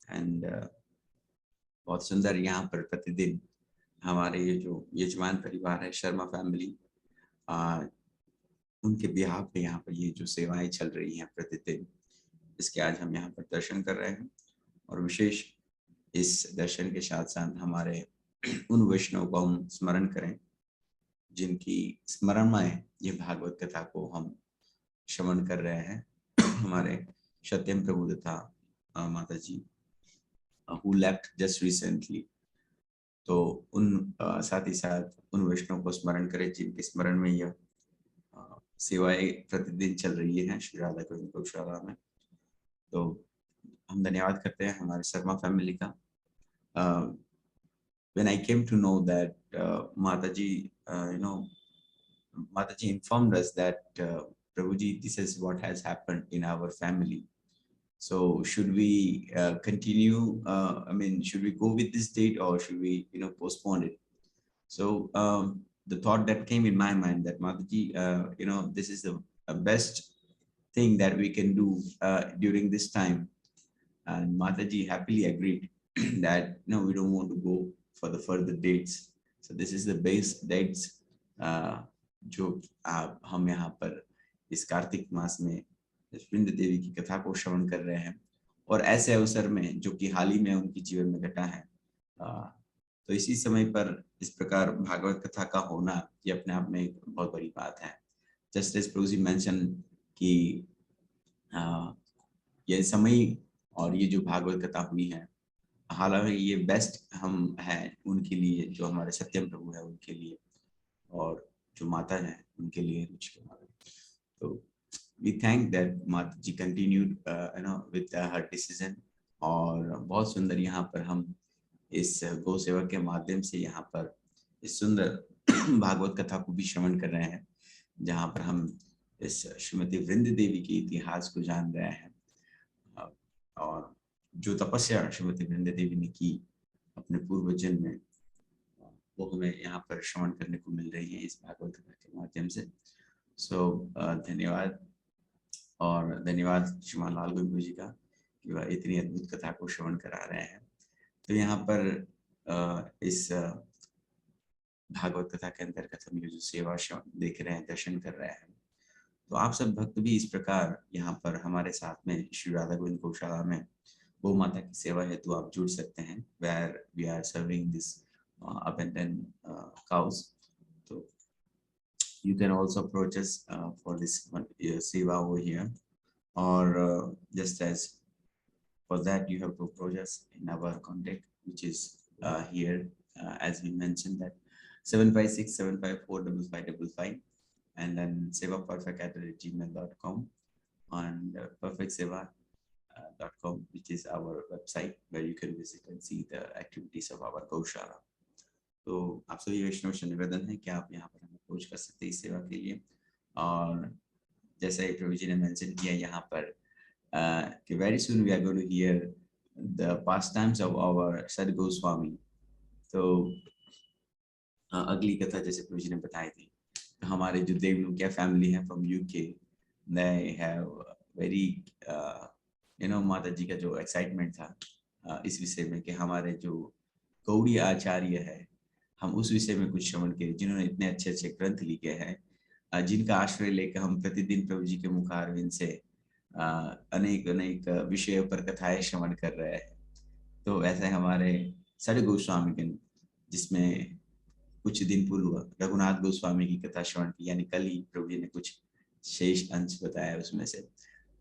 and बहुत सुंदर यहाँ पर प्रतिदिन हमारे ये जो यजमान परिवार है शर्मा फैमिली, उनके बिहाफ पे यहाँ पर ये जो सेवाएं चल रही हैं प्रतिदिन, इसके आज हम यहाँ पर दर्शन कर रहे हैं। और विशेष इस दर्शन के साथ साथ हमारे उन वैष्णव को हम स्मरण करें जिनकी स्मरणमय ये भागवत कथा को हम श्रवण कर रहे हैं। हमारे सत्यम प्रभु तथा माता जी who left just recently, तो उन साथ ही साथ उन वैष्णव को स्मरण करें जिनके स्मरण में यह सेवाएं प्रतिदिन चल रही है श्री राधा गोविंद गौशाला में। तो हम धन्यवाद करते हैं हमारे शर्मा फैमिली का। When I came to know that Mataji, Mataji informed us that Prabhuji, this is what has happened in our family. So should we continue? I mean, should we go with this date or should we, postpone it? So the thought that came in my mind that Mataji, this is the best thing that we can do during this time. And Mataji happily agreed that no, we don't want to go for the further dates. So this is the base dates जो हम यहाँ पर इस कार्तिक मास में वृंद देवी की कथा को श्रवण कर रहे हैं और ऐसे अवसर में जो कि हाल ही में उनके जीवन में घटा है। तो इसी समय पर इस प्रकार भागवत कथा का होना ये अपने आप में एक बहुत बड़ी बात है। जस्ट एज प्रभु जी मेंशन कि ये समय और ये जो भागवत कथा हुई है, हालांकि ये बेस्ट हम हैं उनके लिए, जो हमारे सत्यम प्रभु है उनके लिए और जो माता है उनके लिए। तो वी थैंक दैट माता जी कंटिन्यूड विद हर डिसीजन। और बहुत सुंदर यहाँ पर हम इस गौ सेवा के माध्यम से यहाँ पर इस सुंदर भागवत कथा को भी श्रवण कर रहे हैं, जहाँ पर हम इस श्रीमती वृंद देवी के इतिहास को जान रहे हैं और जो तपस्या श्रीमती वृंद देवी ने की अपने पूर्व जन्म में, वो हमें यहाँ पर श्रवण करने को मिल रही है इस भागवत कथा के माध्यम से। सो धन्यवाद और धन्यवाद श्रीमान लाल गुरु जी का कि वह इतनी अद्भुत कथा को श्रवण करा रहे हैं। तो यहाँ पर इस भागवत कथा के अंतर्गत हम ये जो सेवा देख रहे हैं, दर्शन कर रहे हैं, तो आप सब भक्त भी इस प्रकार यहाँ पर हमारे साथ में श्री राधा गोविंद गौशाला में गौ माता की सेवा हेतु आप जुड़ सकते हैं, where we are serving this abandoned cows. So you can also approach us for this seva over here, or just as for that you have to approach us in our contact, which is here, as we mentioned, that 756-754-5555, and then sevaperfect@gmail.com and perfectseva.com, which is our website where you can visit and see the activities of our Gaushala. तो आप सभी वैष्णव से निवेदन है कि आप यहाँ पर हमें अप्रोच कर सकते हैं इस सेवा के लिए। और जैसा ही प्रभु जी ने मेंशन किया यहाँ पर कि very soon we are going to hear the past times of our सद गोस्वामी। तो अगली कथा जैसे प्रभु जी ने बताई थी, तो हमारे जो देवलुकिया फैमिली है from UK, they have very माता जी का जो एक्साइटमेंट था इस विषय में कि हमारे जो गौड़ी आचार्य है, हम उस विषय में कुछ श्रवण करें, जिन्होंने इतने अच्छे अच्छे ग्रंथ लिखे हैं, जिनका आश्रय लेकर हम प्रतिदिन प्रभु जी के मुखारविंद से अनेक अनेक विषयों पर कथाएं श्रवण कर रहे हैं। तो ऐसे हमारे सारे गोस्वामीगण, जिसमें कुछ दिन पूर्व रघुनाथ गोस्वामी की कथा श्रवण की, यानी कल ही प्रभु जी ने कुछ शेष अंश बताया उसमें से।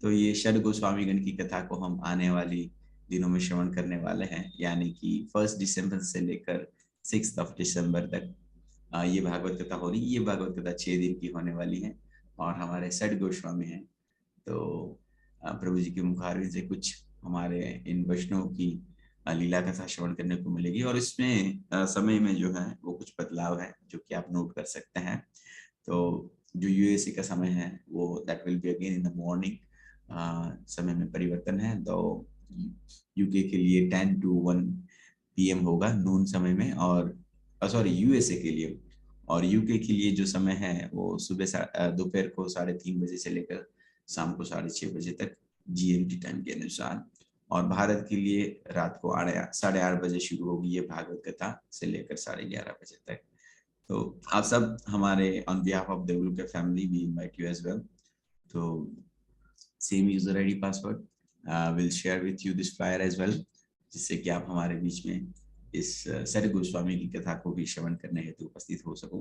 तो ये षड गोस्वामीगण की कथा को हम आने वाली दिनों में श्रवण करने वाले हैं, यानी कि 1 दिसंबर से लेकर 6 दिसंबर तक ये भागवत कथा हो रही। ये भागवत कथा 6 दिन की होने वाली है और हमारे षड गोस्वामी हैं। तो प्रभु जी के मुखारविंद से कुछ हमारे इन वैष्णव की लीला कथा श्रवण करने को मिलेगी और इसमें समय में जो है वो कुछ बदलाव है जो कि आप नोट कर सकते हैं। तो जो यूएसए का समय है वो that will be again in the morning, समय में परिवर्तन है। तो यूके के लिए 10 to 1 PM होगा नून समय में, और सॉरी यूएसए के लिए, और यूके के लिए जो समय है वो सुबह दोपहर को 3:30 बजे से लेकर शाम को 6:30 बजे तक जीएमटी टाइम के अनुसार, और भारत के लिए रात को 8:30 बजे शुरू होगी ये भागवत कथा से लेकर 11:30 बजे तक। तो आप सब हमारे on behalf of Devlukia family we invite you as well. तो same user ID password will share with you this flyer as well, जिससे कि आप हमारे बीच में इस सर गोस्वामी की कथा को भी श्रवण करने हेतु उपस्थित हो सको।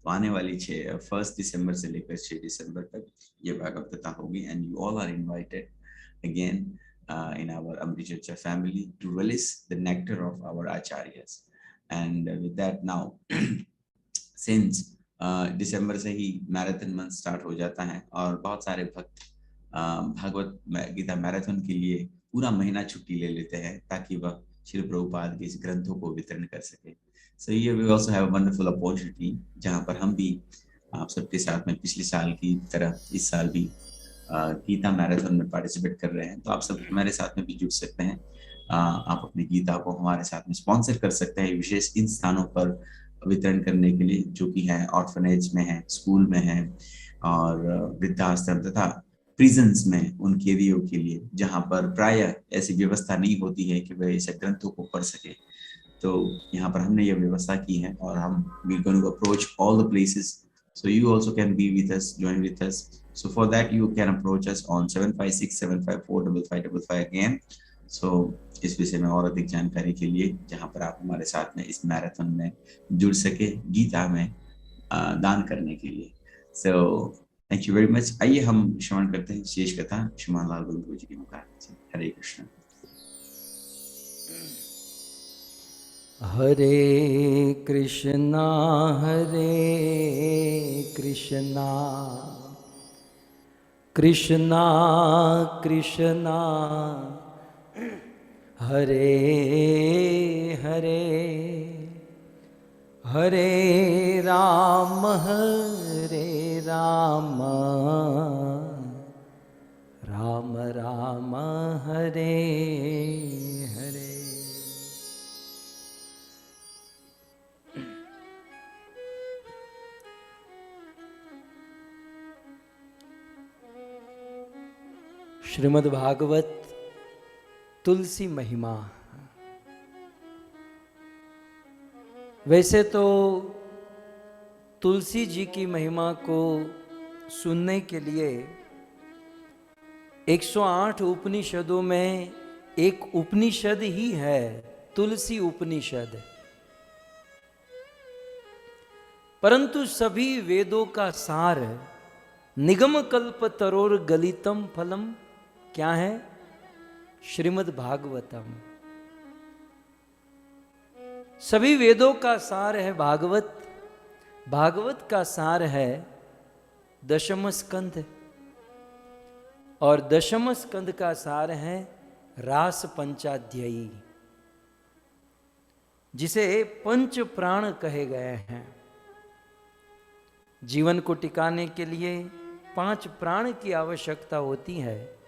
तो आने वाली 1 दिसंबर से लेकर 6 दिसंबर तक ये भागवत कथा होगी, and you all are invited again in our Amrit Church family to release the nectar of our acharyas. And with that now, since दिसंबर से ही मैराथन मंथ स्टार्ट हो जाता है और बहुत सारे भक्त भागवत गीता मैराथन के लिए पूरा महीना छुट्टी ले लेते हैं ताकि वह श्री प्रभुपाद के इस ग्रंथों को वितरण कर सके. So here we also have a wonderful opportunity जहाँ पर हम भी आप सबके साथ में पिछले साल की तरह इस साल भी गीता मैराथन में पार्टिसिपेट कर रहे हैं. तो आप सब हमारे साथ में भी जुड़ सकते हैं. आप अपनी गीता को हमारे साथ में स्पॉन्सर कर सकते हैं विशेष इन स्थानों पर वितरण करने के लिए जो कि है ऑर्फनेज में है, स्कूल में है और वृद्धाश्रम तथा प्रिजन्स में उन कैदियों के लिए जहां पर प्रायः ऐसी व्यवस्था नहीं होती है कि वह ऐसे ग्रंथों को पढ़ सके. तो यहाँ पर हमने यह व्यवस्था की है और हम we're going to approach all the places, so you also can be with us, join with us. So for that you can approach us on 7567545555 again. So इस विषय में और अधिक जानकारी के लिए जहाँ पर आप हमारे साथ में इस मैराथन में जुड़ सके गीता में दान करने के लिए. So thank you very much. आइए हम श्रवण करते हैं शेष कथा श्रीमान लाल बहादुर जी के मुखार से. हरे कृष्ण. हरे कृष्णा कृष्णा कृष्णा हरे हरे हरे राम राम राम हरे हरे. श्रीमद् भागवत तुलसी महिमा. वैसे तो तुलसी जी की महिमा को सुनने के लिए 108 उपनिषदों में एक उपनिषद ही है तुलसी उपनिषद, परंतु सभी वेदों का सार निगम कल्प तरोर गलितम फलम क्या है? श्रीमद् भागवतम. सभी वेदों का सार है भागवत. भागवत का सार है दशम स्कंध और दशम स्कंध का सार है रास पंचाध्यायी जिसे पंच प्राण कहे गए हैं. जीवन को टिकाने के लिए 5 प्राण की आवश्यकता होती है.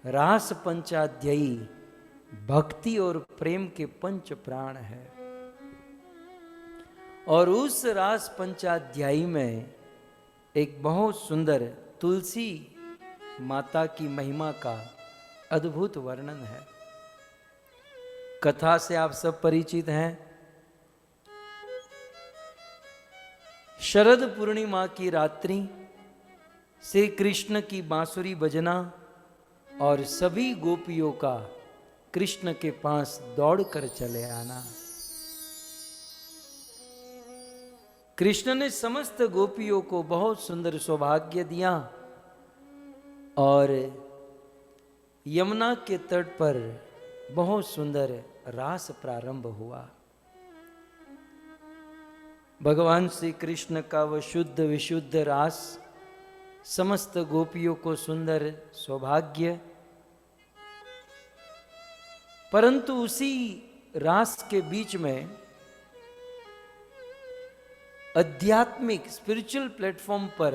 रास पंचाध्यायी भक्ति और प्रेम के पंच प्राण है और उस रास पंचाध्यायी में एक बहुत सुंदर तुलसी माता की महिमा का अद्भुत वर्णन है. कथा से आप सब परिचित हैं. शरद पूर्णिमा की रात्रि श्री कृष्ण की बांसुरी बजना और सभी गोपियों का कृष्ण के पास दौड़कर चले आना. कृष्ण ने समस्त गोपियों को बहुत सुंदर सौभाग्य दिया और यमुना के तट पर बहुत सुंदर रास प्रारंभ हुआ. भगवान श्री कृष्ण का वह शुद्ध विशुद्ध रास समस्त गोपियों को सुंदर सौभाग्य, परंतु उसी रास के बीच में आध्यात्मिक स्पिरिचुअल प्लेटफॉर्म पर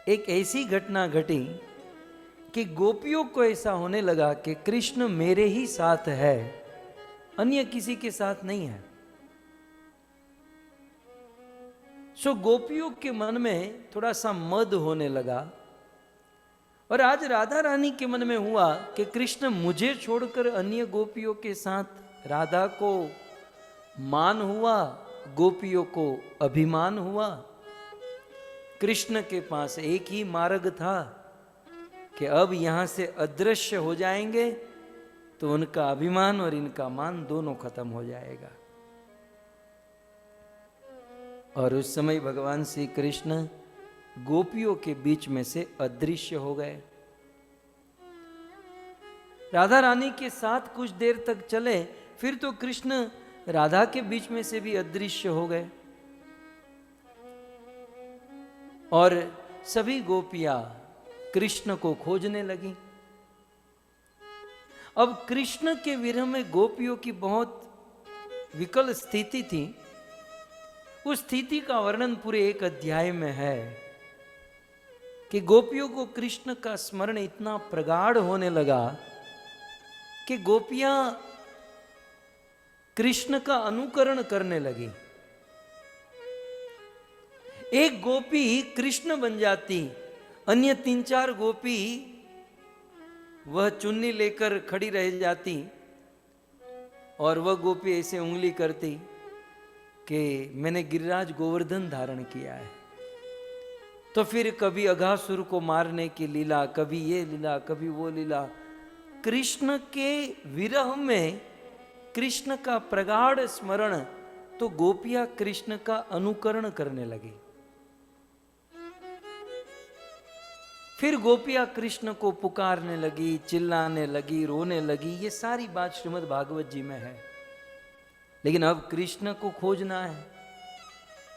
एक ऐसी घटना घटी कि गोपियों को ऐसा होने लगा कि कृष्ण मेरे ही साथ है, अन्य किसी के साथ नहीं है. सो गोपियों के मन में थोड़ा सा मद होने लगा और आज राधा रानी के मन में हुआ कि कृष्ण मुझे छोड़कर अन्य गोपियों के साथ. राधा को मान हुआ, गोपियों को अभिमान हुआ. कृष्ण के पास एक ही मार्ग था कि अब यहां से अदृश्य हो जाएंगे तो उनका अभिमान और इनका मान दोनों खत्म हो जाएगा. और उस समय भगवान श्री कृष्ण गोपियों के बीच में से अदृश्य हो गए. राधा रानी के साथ कुछ देर तक चले, फिर तो कृष्ण राधा के बीच में से भी अदृश्य हो गए और सभी गोपियां कृष्ण को खोजने लगी। अब कृष्ण के विरह में गोपियों की बहुत विकल स्थिति थी। उस स्थिति का वर्णन पूरे एक अध्याय में है कि गोपियों को कृष्ण का स्मरण इतना प्रगाढ़ होने लगा कि गोपियां कृष्ण का अनुकरण करने लगी। एक गोपी कृष्ण बन जाती, अन्य 3-4 गोपी वह चुन्नी लेकर खड़ी रह जाती और वह गोपी ऐसे उंगली करती कि मैंने गिरिराज गोवर्धन धारण किया है। तो फिर कभी अघासुर को मारने की लीला, कभी ये लीला, कभी वो लीला। कृष्ण के विरह में कृष्ण का प्रगाढ़ स्मरण, तो गोपियां कृष्ण का अनुकरण करने लगी। फिर गोपियां कृष्ण को पुकारने लगी, चिल्लाने लगी, रोने लगी। ये सारी बात श्रीमद् भागवत जी में है। लेकिन अब कृष्ण को खोजना है।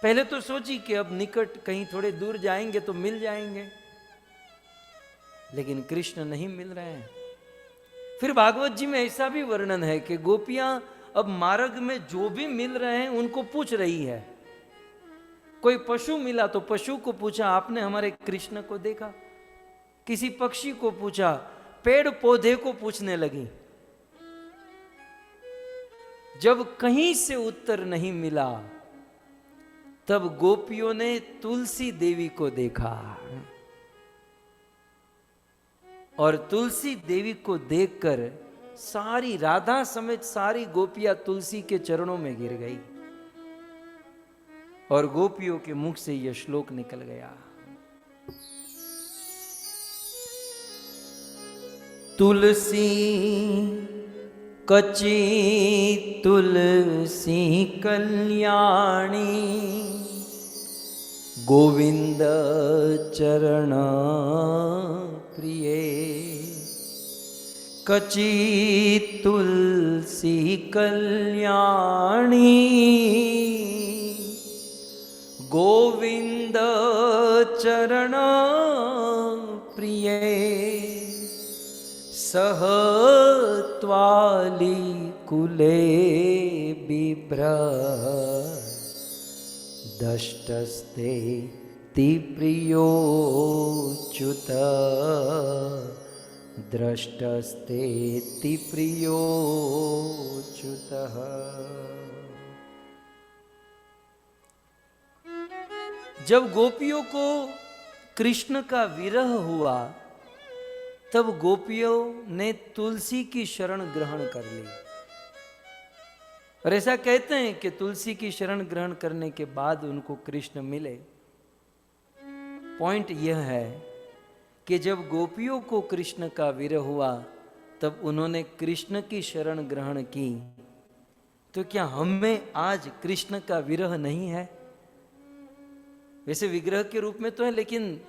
पहले तो सोची कि अब निकट कहीं थोड़े दूर जाएंगे तो मिल जाएंगे, लेकिन कृष्ण नहीं मिल रहे हैं। फिर भागवत जी में ऐसा भी वर्णन है कि गोपियां अब मार्ग में जो भी मिल रहे हैं उनको पूछ रही है। कोई पशु मिला तो पशु को पूछा, आपने हमारे कृष्ण को देखा? किसी पक्षी को पूछा, पेड़ पौधे को पूछने लगी। जब कहीं से उत्तर नहीं मिला, तब गोपियों ने तुलसी देवी को देखा और तुलसी देवी को देखकर सारी राधा समेत सारी गोपियां तुलसी के चरणों में गिर गई और गोपियों के मुख से यह श्लोक निकल गया। तुलसी कची तुलसी कल्याणी, गोविंद चरण प्रिये। कची तुलसी कल्याणी, गोविंद चरण प्रिये। सह त्वाली कुले बिभ्र, दष्टस्ते ति प्रियोच्युत, दृष्टस्ते ति प्रियोच्युतः। जब गोपियों को कृष्ण का विरह हुआ, तब गोपियों ने तुलसी की शरण ग्रहण कर ली। और ऐसा कहते हैं कि तुलसी की शरण ग्रहण करने के बाद उनको कृष्ण मिले। पॉइंट यह है कि जब गोपियों को कृष्ण का विरह हुआ, तब उन्होंने कृष्ण की शरण ग्रहण की। तो क्या हमें आज कृष्ण का विरह नहीं है? वैसे विग्रह के रूप में तो है, लेकिन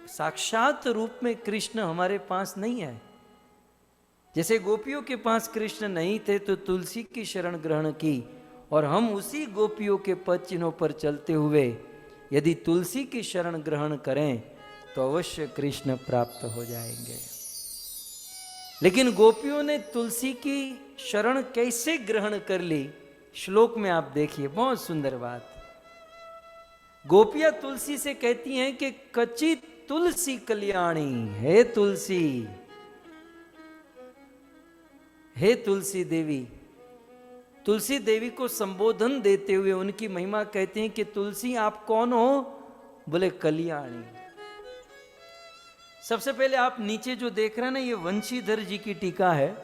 साक्षात रूप में कृष्ण हमारे पास नहीं है। जैसे गोपियों के पास कृष्ण नहीं थे तो तुलसी की शरण ग्रहण की, और हम उसी गोपियों के पद चिन्हों पर चलते हुए यदि तुलसी की शरण ग्रहण करें तो अवश्य कृष्ण प्राप्त हो जाएंगे। लेकिन गोपियों ने तुलसी की शरण कैसे ग्रहण कर ली, श्लोक में आप देखिए, बहुत सुंदर बात। गोपियां तुलसी से कहती हैं कि कच्ची तुलसी कल्याणी, हे तुलसी, हे तुलसी देवी। तुलसी देवी को संबोधन देते हुए उनकी महिमा कहते हैं कि तुलसी आप कौन हो? बोले कल्याणी। सबसे पहले आप नीचे जो देख रहे हैं ना, ये वंशीधर जी की टीका है।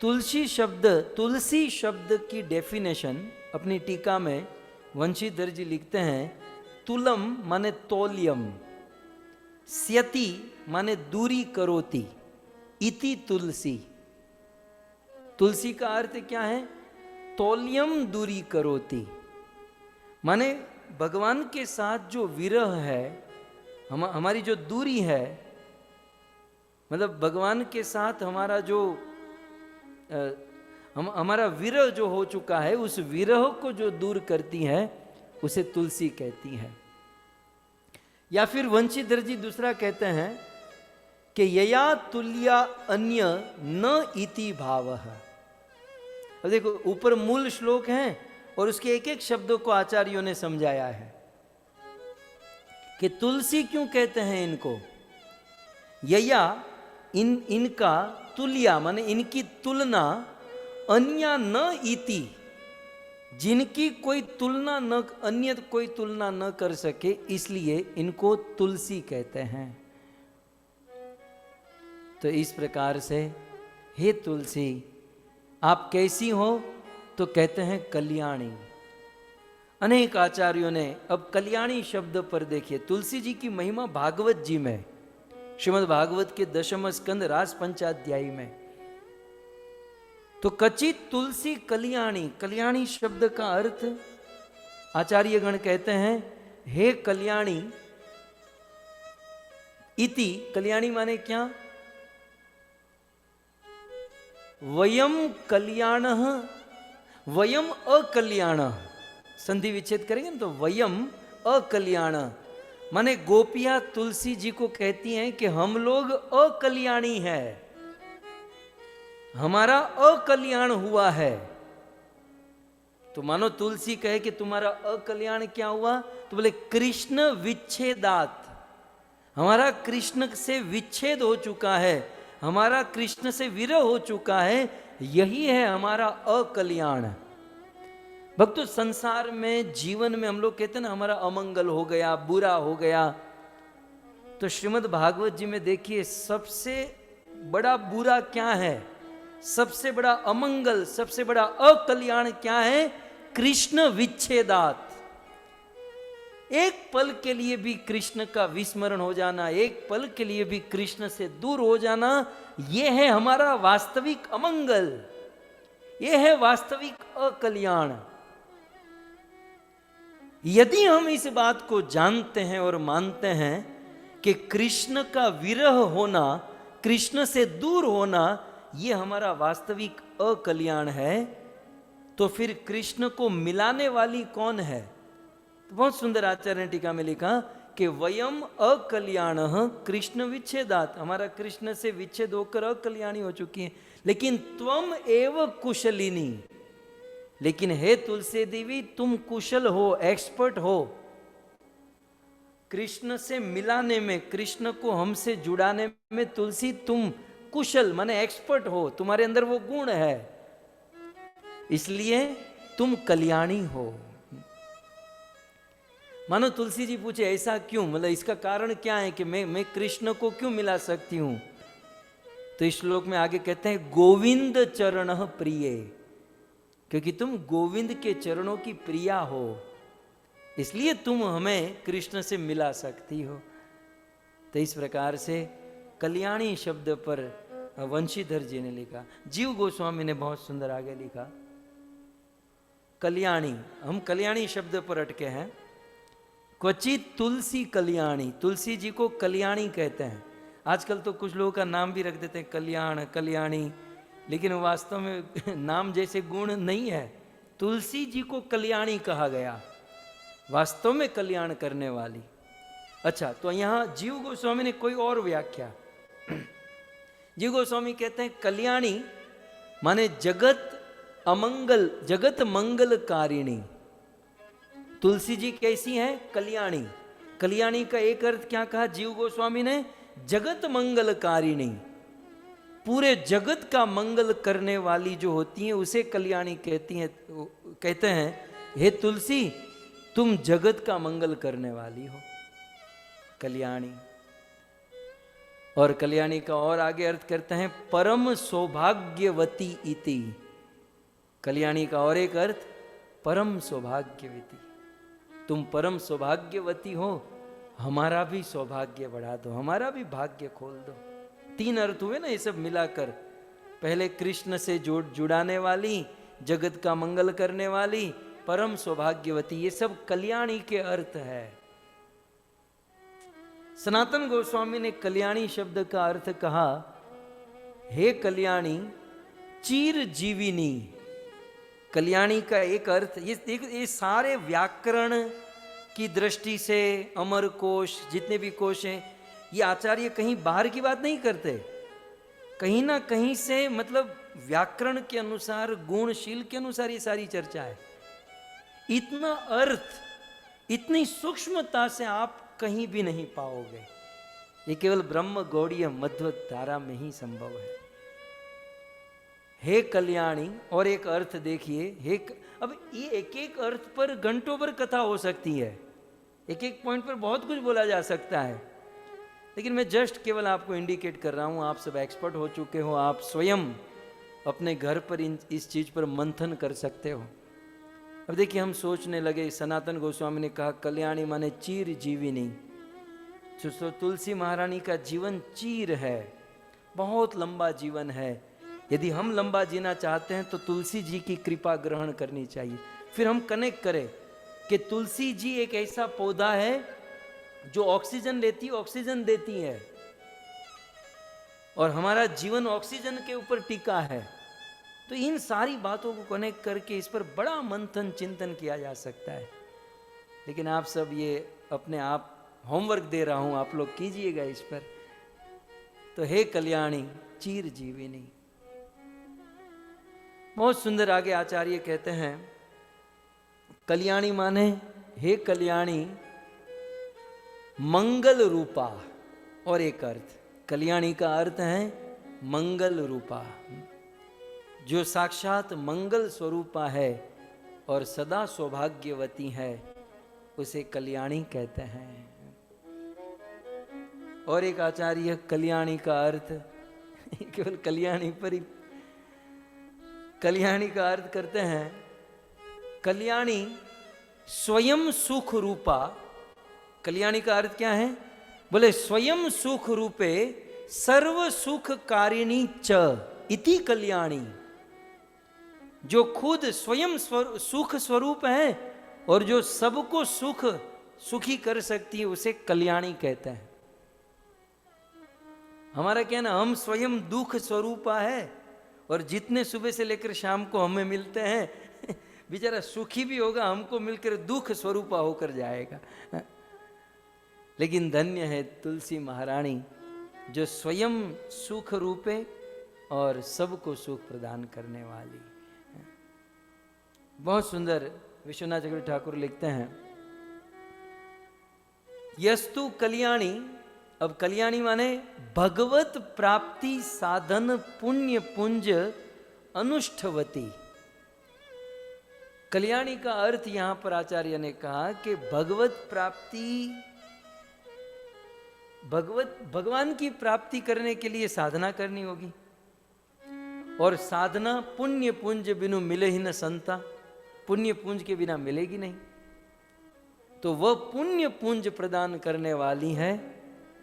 तुलसी शब्द की डेफिनेशन अपनी टीका में वंशीधर जी लिखते हैं, तुलम माने तौल्यम, स्यति माने दूरी करोति, इति तुलसी। तुलसी का अर्थ क्या है? तौल्यम दूरी करोति, माने भगवान के साथ जो विरह है, हमारी जो दूरी है, मतलब भगवान के साथ हमारा जो हम हमारा विरह जो हो चुका है, उस विरह को जो दूर करती है उसे तुलसी कहती है। या फिर वंशीधर जी दूसरा कहते हैं कि यया तुल्या अन्य न इति भावः। अब देखो ऊपर मूल श्लोक है और उसके एक एक शब्दों को आचार्यों ने समझाया है कि तुलसी क्यों कहते हैं इनको। यया इनका तुल्या माने इनकी तुलना अन्य न इति, जिनकी कोई तुलना न, अन्य कोई तुलना न कर सके, इसलिए इनको तुलसी कहते हैं। तो इस प्रकार से हे तुलसी आप कैसी हो, तो कहते हैं कल्याणी। अनेक आचार्यों ने अब कल्याणी शब्द पर देखिए, तुलसी जी की महिमा भागवत जी में, श्रीमद् भागवत के 10वें स्कंद रास पंचाध्यायी में, तो कचित तुलसी कल्याणी, कल्याणी शब्द का अर्थ आचार्यगण कहते हैं हे कल्याणी इति। कल्याणी माने क्या, वयम कल्याण वयम अकल्याण, संधि विच्छेद करेंगे ना तो वयम अकल्याण माने गोपियां तुलसी जी को कहती हैं कि हम लोग अकल्याणी है, हमारा अकल्याण हुआ है। तो मानो तुलसी कहे कि तुम्हारा अकल्याण क्या हुआ, तो बोले कृष्ण विच्छेदात, हमारा कृष्ण से विच्छेद हो चुका है, हमारा कृष्ण से विरह हो चुका है, यही है हमारा अकल्याण। भक्तों संसार में जीवन में हम लोग कहते हैं ना हमारा अमंगल हो गया, बुरा हो गया, तो श्रीमद् भागवत जी में देखिए सबसे बड़ा बुरा क्या है, सबसे बड़ा अमंगल, सबसे बड़ा अकल्याण क्या है, कृष्ण विच्छेदात। एक पल के लिए भी कृष्ण का विस्मरण हो जाना, एक पल के लिए भी कृष्ण से दूर हो जाना, यह है हमारा वास्तविक अमंगल, यह है वास्तविक अकल्याण। यदि हम इस बात को जानते हैं और मानते हैं कि कृष्ण का विरह होना, कृष्ण से दूर होना, यह हमारा वास्तविक अकल्याण है, तो फिर कृष्ण को मिलाने वाली कौन है। तो बहुत सुंदर आचार्य ने टीका में लिखा कि वयम अकल्याण कृष्ण विच्छेदात, हमारा कृष्ण से विच्छेद होकर अकल्याणी हो चुकी है, लेकिन त्वम एव कुशलिनी, लेकिन हे तुलसी देवी तुम कुशल हो, एक्सपर्ट हो कृष्ण से मिलाने में, कृष्ण को हमसे जुड़ाने में। तुलसी तुम कुशल माने एक्सपर्ट हो, तुम्हारे अंदर वो गुण है, इसलिए तुम कल्याणी हो। मानो तुलसी जी पूछे ऐसा क्यों, मतलब इसका कारण क्या है कि मैं कृष्ण को क्यों मिला सकती हूं। तो इस श्लोक में आगे कहते हैं गोविंद चरण प्रिय, क्योंकि तुम गोविंद के चरणों की प्रिया हो, इसलिए तुम हमें कृष्ण से मिला सकती हो। तो इस प्रकार से कल्याणी शब्द पर वंशीधर जी ने लिखा। जीव गोस्वामी ने बहुत सुंदर आगे लिखा कल्याणी, हम कल्याणी शब्द पर अटके हैं। क्वचित तुलसी कल्याणी, तुलसी जी को कल्याणी कहते हैं। आजकल तो कुछ लोगों का नाम भी रख देते हैं कल्याण, कल्याणी, लेकिन वास्तव में नाम जैसे गुण नहीं है। तुलसी जी को कल्याणी कहा गया, वास्तव में कल्याण करने वाली। अच्छा, तो यहां जीव गोस्वामी ने कोई और व्याख्या। जीव गोस्वामी कहते हैं कल्याणी माने जगत अमंगल, जगत मंगलकारिणी। तुलसी जी कैसी है, कल्याणी। कल्याणी का एक अर्थ क्या कहा जीव गोस्वामी ने, जगत मंगलकारिणी, पूरे जगत का मंगल करने वाली जो होती है उसे कल्याणी कहती हैं। कहते हैं हे तुलसी तुम जगत का मंगल करने वाली हो, कल्याणी। और कल्याणी का और आगे अर्थ करते हैं परम सौभाग्यवती इति। कल्याणी का और एक अर्थ परम सौभाग्यवती, तुम परम सौभाग्यवती हो, हमारा भी सौभाग्य बढ़ा दो, हमारा भी भाग्य खोल दो। तीन अर्थ हुए ना ये सब मिलाकर। पहले कृष्ण से जुड़ाने वाली, जगत का मंगल करने वाली, परम सौभाग्यवती, ये सब कल्याणी के अर्थ है। सनातन गोस्वामी ने कल्याणी शब्द का अर्थ कहा हे कल्याणी चीर जीविनी। कल्याणी का एक अर्थ, ये सारे व्याकरण की दृष्टि से अमर कोश, जितने भी कोश हैं, ये आचार्य कहीं बाहर की बात नहीं करते, कहीं ना कहीं से मतलब व्याकरण के अनुसार, गुणशील के अनुसार ये सारी चर्चा है। इतना अर्थ इतनी सूक्ष्मता से आप कहीं भी नहीं पाओगे। ये केवल ब्रह्म गौड़ीय मध्व धारा में ही संभव है। हे कल्याणी, और एक अर्थ देखिए, अब ये एक एक अर्थ पर घंटों भर कथा हो सकती है, एक एक पॉइंट पर बहुत कुछ बोला जा सकता है, लेकिन मैं जस्ट केवल आपको इंडिकेट कर रहा हूं। आप सब एक्सपर्ट हो चुके हो, आप स्वयं अपने घर पर इस चीज पर मंथन कर सकते हो। अब देखिए, हम सोचने लगे, सनातन गोस्वामी ने कहा कल्याणी माने चीर जीविनी। तो तुलसी महारानी का जीवन चीर है, बहुत लंबा जीवन है। यदि हम लंबा जीना चाहते हैं तो तुलसी जी की कृपा ग्रहण करनी चाहिए। फिर हम कनेक्ट करें कि तुलसी जी एक ऐसा पौधा है जो ऑक्सीजन देती है, और हमारा जीवन ऑक्सीजन के ऊपर टिका है। तो इन सारी बातों को कनेक्ट करके इस पर बड़ा मंथन चिंतन किया जा सकता है। लेकिन आप सब ये अपने आप होमवर्क दे रहा हूं, आप लोग कीजिएगा इस पर। तो हे कल्याणी चीर जीविनी, बहुत सुंदर आगे आचार्य कहते हैं, कल्याणी माने हे कल्याणी मंगल रूपा। और एक अर्थ, कल्याणी का अर्थ है मंगल रूपा, जो साक्षात मंगल स्वरूपा है और सदा सौभाग्यवती है, उसे कल्याणी कहते हैं। और एक आचार्य कल्याणी का अर्थ केवल कल्याणी पर ही, कल्याणी का अर्थ करते हैं कल्याणी स्वयं सुख रूपा। कल्याणी का अर्थ क्या है? बोले स्वयं सुख रूपे सर्व सुख कारिणी च इति कल्याणी। जो खुद स्वयं सुख स्वरूप है और जो सबको सुखी कर सकती है, उसे कल्याणी कहते हैं। हमारा क्या ना, हम स्वयं दुख स्वरूपा है, और जितने सुबह से लेकर शाम को हमें मिलते हैं, बेचारा सुखी भी होगा, हमको मिलकर दुख स्वरूपा होकर जाएगा। लेकिन धन्य है तुलसी महारानी, जो स्वयं सुख रूपे और सबको सुख प्रदान करने वाली। बहुत सुंदर विश्वनाथ चक्रवर्ती ठाकुर लिखते हैं, यस्तु कल्याणी। अब कल्याणी माने भगवत प्राप्ति साधन पुण्य पुंज अनुष्ठवती। कल्याणी का अर्थ यहां पर आचार्य ने कहा कि भगवत प्राप्ति, भगवान की प्राप्ति करने के लिए साधना करनी होगी, और साधना पुण्य पुंज बिनु मिले ही न संता, पुण्य पुंज के बिना मिलेगी नहीं। तो वह पुण्य पुंज प्रदान करने वाली है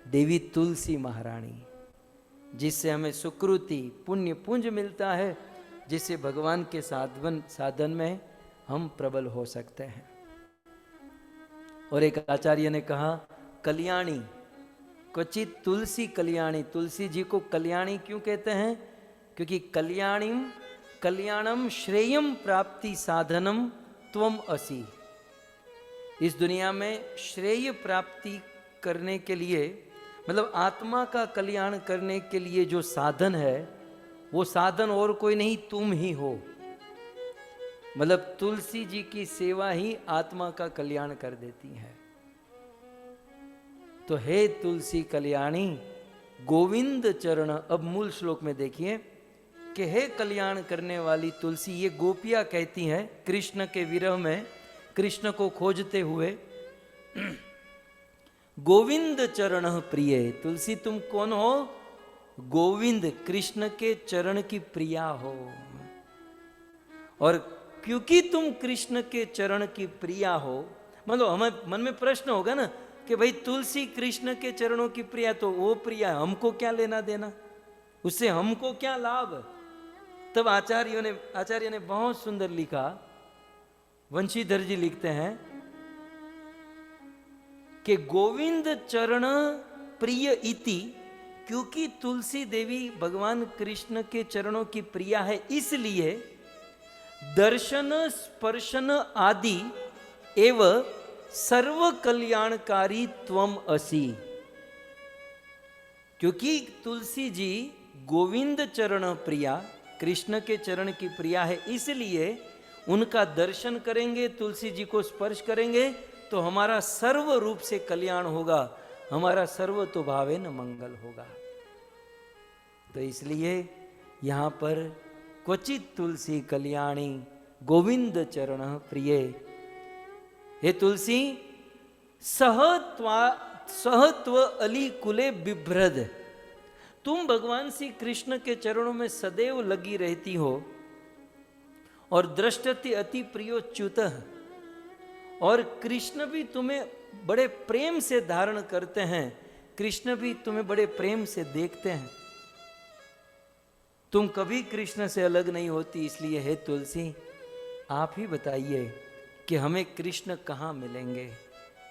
देवी तुलसी महारानी, जिससे हमें सुकृति पुण्य पुंज मिलता है, जिससे भगवान के साधन में हम प्रबल हो सकते हैं। और एक आचार्य ने कहा कल्याणी क्वचित तुलसी कल्याणी। तुलसी जी को कल्याणी क्यों कहते हैं? क्योंकि कल्याणम श्रेयम प्राप्ति साधनम त्वम असि। इस दुनिया में श्रेय प्राप्ति करने के लिए, मतलब आत्मा का कल्याण करने के लिए जो साधन है, वो साधन और कोई नहीं, तुम ही हो। मतलब तुलसी जी की सेवा ही आत्मा का कल्याण कर देती है। तो हे तुलसी कल्याणी गोविंद चरण। अब मूल श्लोक में देखिए कि हे कल्याण करने वाली तुलसी, ये गोपियां कहती हैं कृष्ण के विरह में, कृष्ण को खोजते हुए, गोविंद चरण प्रिय। तुलसी तुम कौन हो? गोविंद कृष्ण के चरण की प्रिया हो। और क्योंकि तुम कृष्ण के चरण की प्रिया हो, मतलब हमें मन में प्रश्न होगा ना कि भाई तुलसी कृष्ण के चरणों की प्रिया, तो वो प्रिया, हमको क्या लेना देना, उससे हमको क्या लाभ? तब आचार्य ने बहुत सुंदर लिखा, वंशीधर जी लिखते हैं कि गोविंद चरण प्रिय इति क्योंकि तुलसी देवी भगवान कृष्ण के चरणों की प्रिया है, इसलिए दर्शन स्पर्शन आदि एव सर्व कल्याणकारी त्वम असि। क्योंकि तुलसी जी गोविंद चरण प्रिया, कृष्ण के चरण की प्रिया है, इसलिए उनका दर्शन करेंगे, तुलसी जी को स्पर्श करेंगे तो हमारा सर्व रूप से कल्याण होगा, हमारा सर्व तो भावे न मंगल होगा। तो इसलिए यहां पर क्वचित तुलसी कल्याणी गोविंद चरण प्रिय। हे तुलसी, सहत्व अली कुले बिभ्रद, तुम भगवान श्री कृष्ण के चरणों में सदैव लगी रहती हो, और दृष्टति अति प्रियो च्युतः, और कृष्ण भी तुम्हें बड़े प्रेम से धारण करते हैं, कृष्ण भी तुम्हें बड़े प्रेम से देखते हैं, तुम कभी कृष्ण से अलग नहीं होती। इसलिए हे तुलसी, आप ही बताइए कि हमें कृष्ण कहाँ मिलेंगे,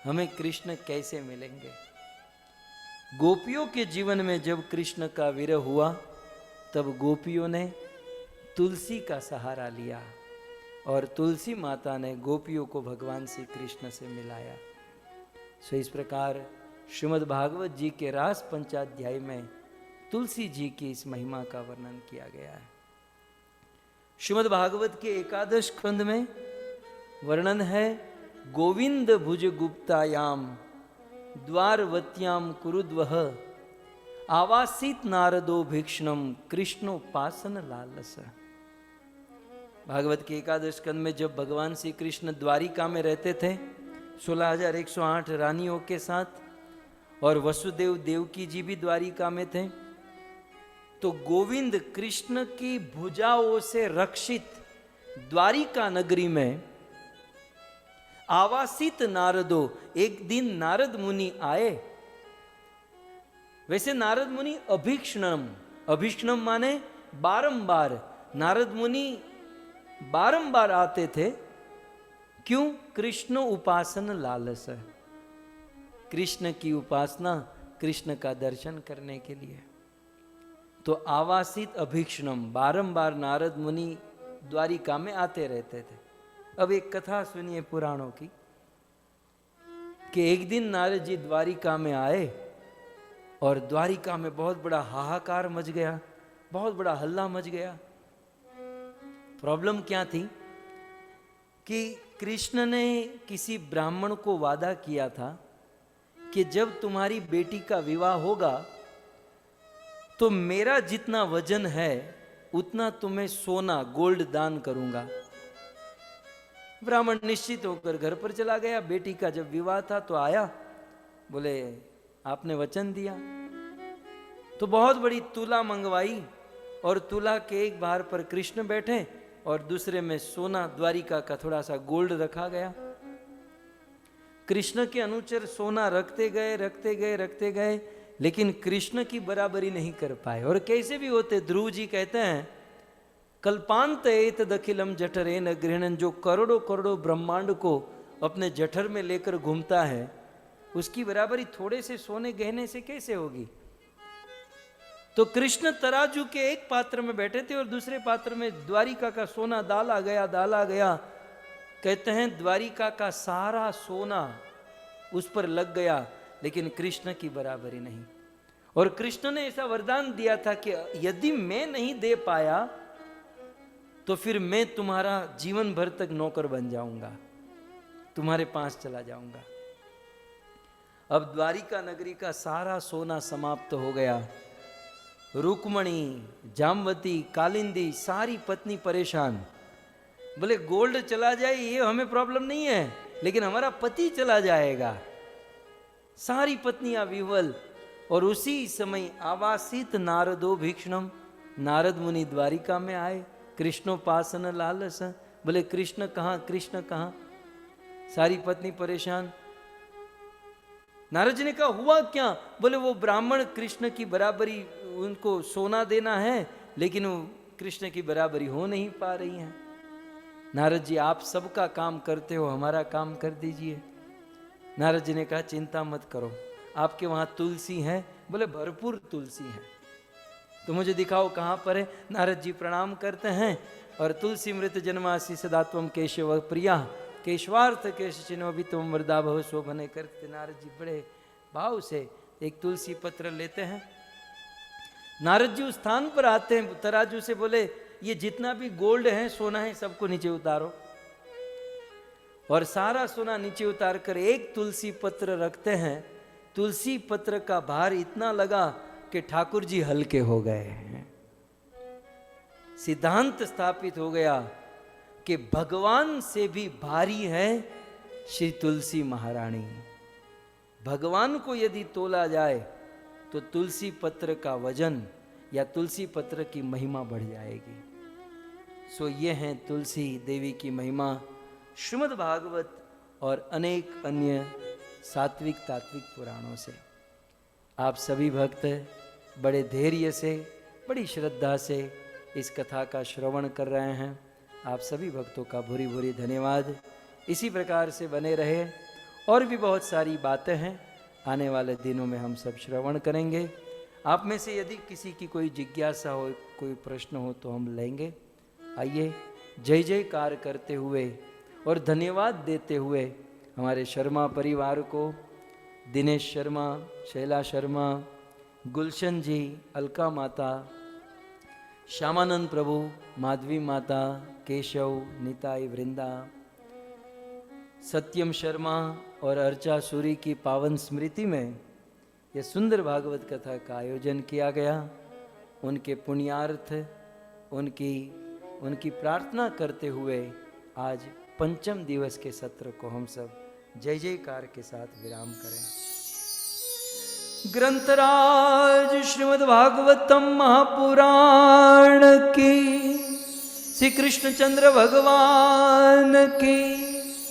हमें कृष्ण कैसे मिलेंगे। गोपियों के जीवन में जब कृष्ण का विरह हुआ, तब गोपियों ने तुलसी का सहारा लिया, और तुलसी माता ने गोपियों को भगवान श्री कृष्ण से मिलाया। सो इस प्रकार श्रीमद् भागवत जी के रास पंचाध्याय में तुलसी जी की इस महिमा का वर्णन किया गया है। श्रीमद् भागवत के एकादश खंड में वर्णन है, गोविंद भुज गुप्तायाम द्वारवत्याम कुरुद्वह आवासित नारदो भिक्षणम कृष्णोपासन लालस। भागवत के एकादश स्कंद में जब भगवान श्री कृष्ण द्वारिका में रहते थे 16,108 रानियों के साथ, और वसुदेव देवकी जी भी द्वारिका में थे, तो गोविंद कृष्ण की भुजाओं से रक्षित द्वारिका नगरी में आवासित नारदो, एक दिन नारद मुनि आए। वैसे नारद मुनि अभीक्षणम, अभीक्षणम माने बारंबार, नारद मुनि बारंबार आते थे। क्यों? कृष्ण उपासन लालस, कृष्ण की उपासना, कृष्ण का दर्शन करने के लिए। तो आवासित अभीक्षणम, बारंबार नारद मुनि द्वारिका में आते रहते थे। अब एक कथा सुनिए पुराणों की, कि एक दिन नारद जी द्वारिका में आए, और द्वारिका में बहुत बड़ा हाहाकार मच गया, बहुत बड़ा हल्ला मच गया। प्रॉब्लम क्या थी कि कृष्ण ने किसी ब्राह्मण को वादा किया था कि जब तुम्हारी बेटी का विवाह होगा तो मेरा जितना वजन है उतना तुम्हें सोना, गोल्ड दान करूंगा। ब्राह्मण निश्चित होकर घर पर चला गया। बेटी का जब विवाह था तो आया, बोले आपने वचन दिया। तो बहुत बड़ी तुला मंगवाई, और तुला के एक बार पर कृष्ण बैठे और दूसरे में सोना, द्वारिका का थोड़ा सा गोल्ड रखा गया। कृष्ण के अनुचर सोना रखते गए, रखते गए, रखते गए, लेकिन कृष्ण की बराबरी नहीं कर पाए। और कैसे भी होते, ध्रुव जी कहते हैं, कल्पांत एत दखिलम जठरे न गृहणन, जो करोड़ों करोड़ों ब्रह्मांड को अपने जठर में लेकर घूमता है, उसकी बराबरी थोड़े से सोने गहने से कैसे होगी। तो कृष्ण तराजू के एक पात्र में बैठे थे और दूसरे पात्र में द्वारिका का सोना डाला गया, डाला गया। कहते हैं द्वारिका का सारा सोना उस पर लग गया, लेकिन कृष्ण की बराबरी नहीं। और कृष्ण ने ऐसा वरदान दिया था कि यदि मैं नहीं दे पाया तो फिर मैं तुम्हारा जीवन भर तक नौकर बन जाऊंगा, तुम्हारे पास चला जाऊंगा। अब द्वारिका नगरी का सारा सोना समाप्त हो गया। रुक्मणी, जामवती, कालिंदी, सारी पत्नी परेशान। बोले गोल्ड चला जाए ये हमें प्रॉब्लम नहीं है, लेकिन हमारा पति चला जाएगा। सारी पत्नियां विह्वल। और उसी समय आवासित नारदो भीक्षणम, नारद मुनि द्वारिका में आए। कृष्णोपासन लालस, बोले कृष्ण कहाँ, कृष्ण कहाँ। सारी पत्नी परेशान। नारद जी ने कहा हुआ क्या? बोले वो ब्राह्मण कृष्ण की बराबरी, उनको सोना देना है, लेकिन वो कृष्ण की बराबरी हो नहीं पा रही है। नारद जी आप सबका काम करते हो, हमारा काम कर दीजिए। नारद जी ने कहा चिंता मत करो, आपके वहां तुलसी है, बोले भरपूर तुलसी है। तो मुझे दिखाओ कहाँ पर है। नारद जी प्रणाम करते हैं और तुलसी मृत जन्मासी सदा त्वम केशव प्रिया केशवार्थ केश चिन्ह भी तुम वरदा भव शोभने करते। नारद जी बड़े भाव से एक तुलसी पत्र लेते हैं। नारद जी उस स्थान पर आते हैं, तराजू से बोले ये जितना भी गोल्ड है सोना है सबको नीचे उतारो, और सारा सोना नीचे उतार कर एक तुलसी पत्र रखते हैं। तुलसी पत्र का भार इतना लगा कि ठाकुर जी हल्के हो गए हैं। सिद्धांत स्थापित हो गया कि भगवान से भी भारी है श्री तुलसी महारानी। भगवान को यदि तोला जाए तो तुलसी पत्र का वजन या तुलसी पत्र की महिमा बढ़ जाएगी। सो ये हैं तुलसी देवी की महिमा। श्रीमद् भागवत और अनेक अन्य सात्विक तात्विक पुराणों से आप सभी भक्त बड़े धैर्य से बड़ी श्रद्धा से इस कथा का श्रवण कर रहे हैं। आप सभी भक्तों का भूरी भूरी धन्यवाद। इसी प्रकार से बने रहे। और भी बहुत सारी बातें हैं, आने वाले दिनों में हम सब श्रवण करेंगे। आप में से यदि किसी की कोई जिज्ञासा हो, कोई प्रश्न हो तो हम लेंगे। आइए जय जयकार करते हुए और धन्यवाद देते हुए हमारे शर्मा परिवार को, दिनेश शर्मा, शैला शर्मा, गुलशन जी, अलका माता, श्यामानंद प्रभु, माधवी माता, केशव, निताई, वृंदा, सत्यम शर्मा और अर्चा सूरी की पावन स्मृति में यह सुंदर भागवत कथा का आयोजन किया गया। उनके पुण्यार्थ उनकी प्रार्थना करते हुए आज पंचम दिवस के सत्र को हम सब जय जयकार के साथ विराम करें। ग्रंथराज श्रीमद् भागवतम महापुराण की, श्री कृष्णचंद्र भगवान की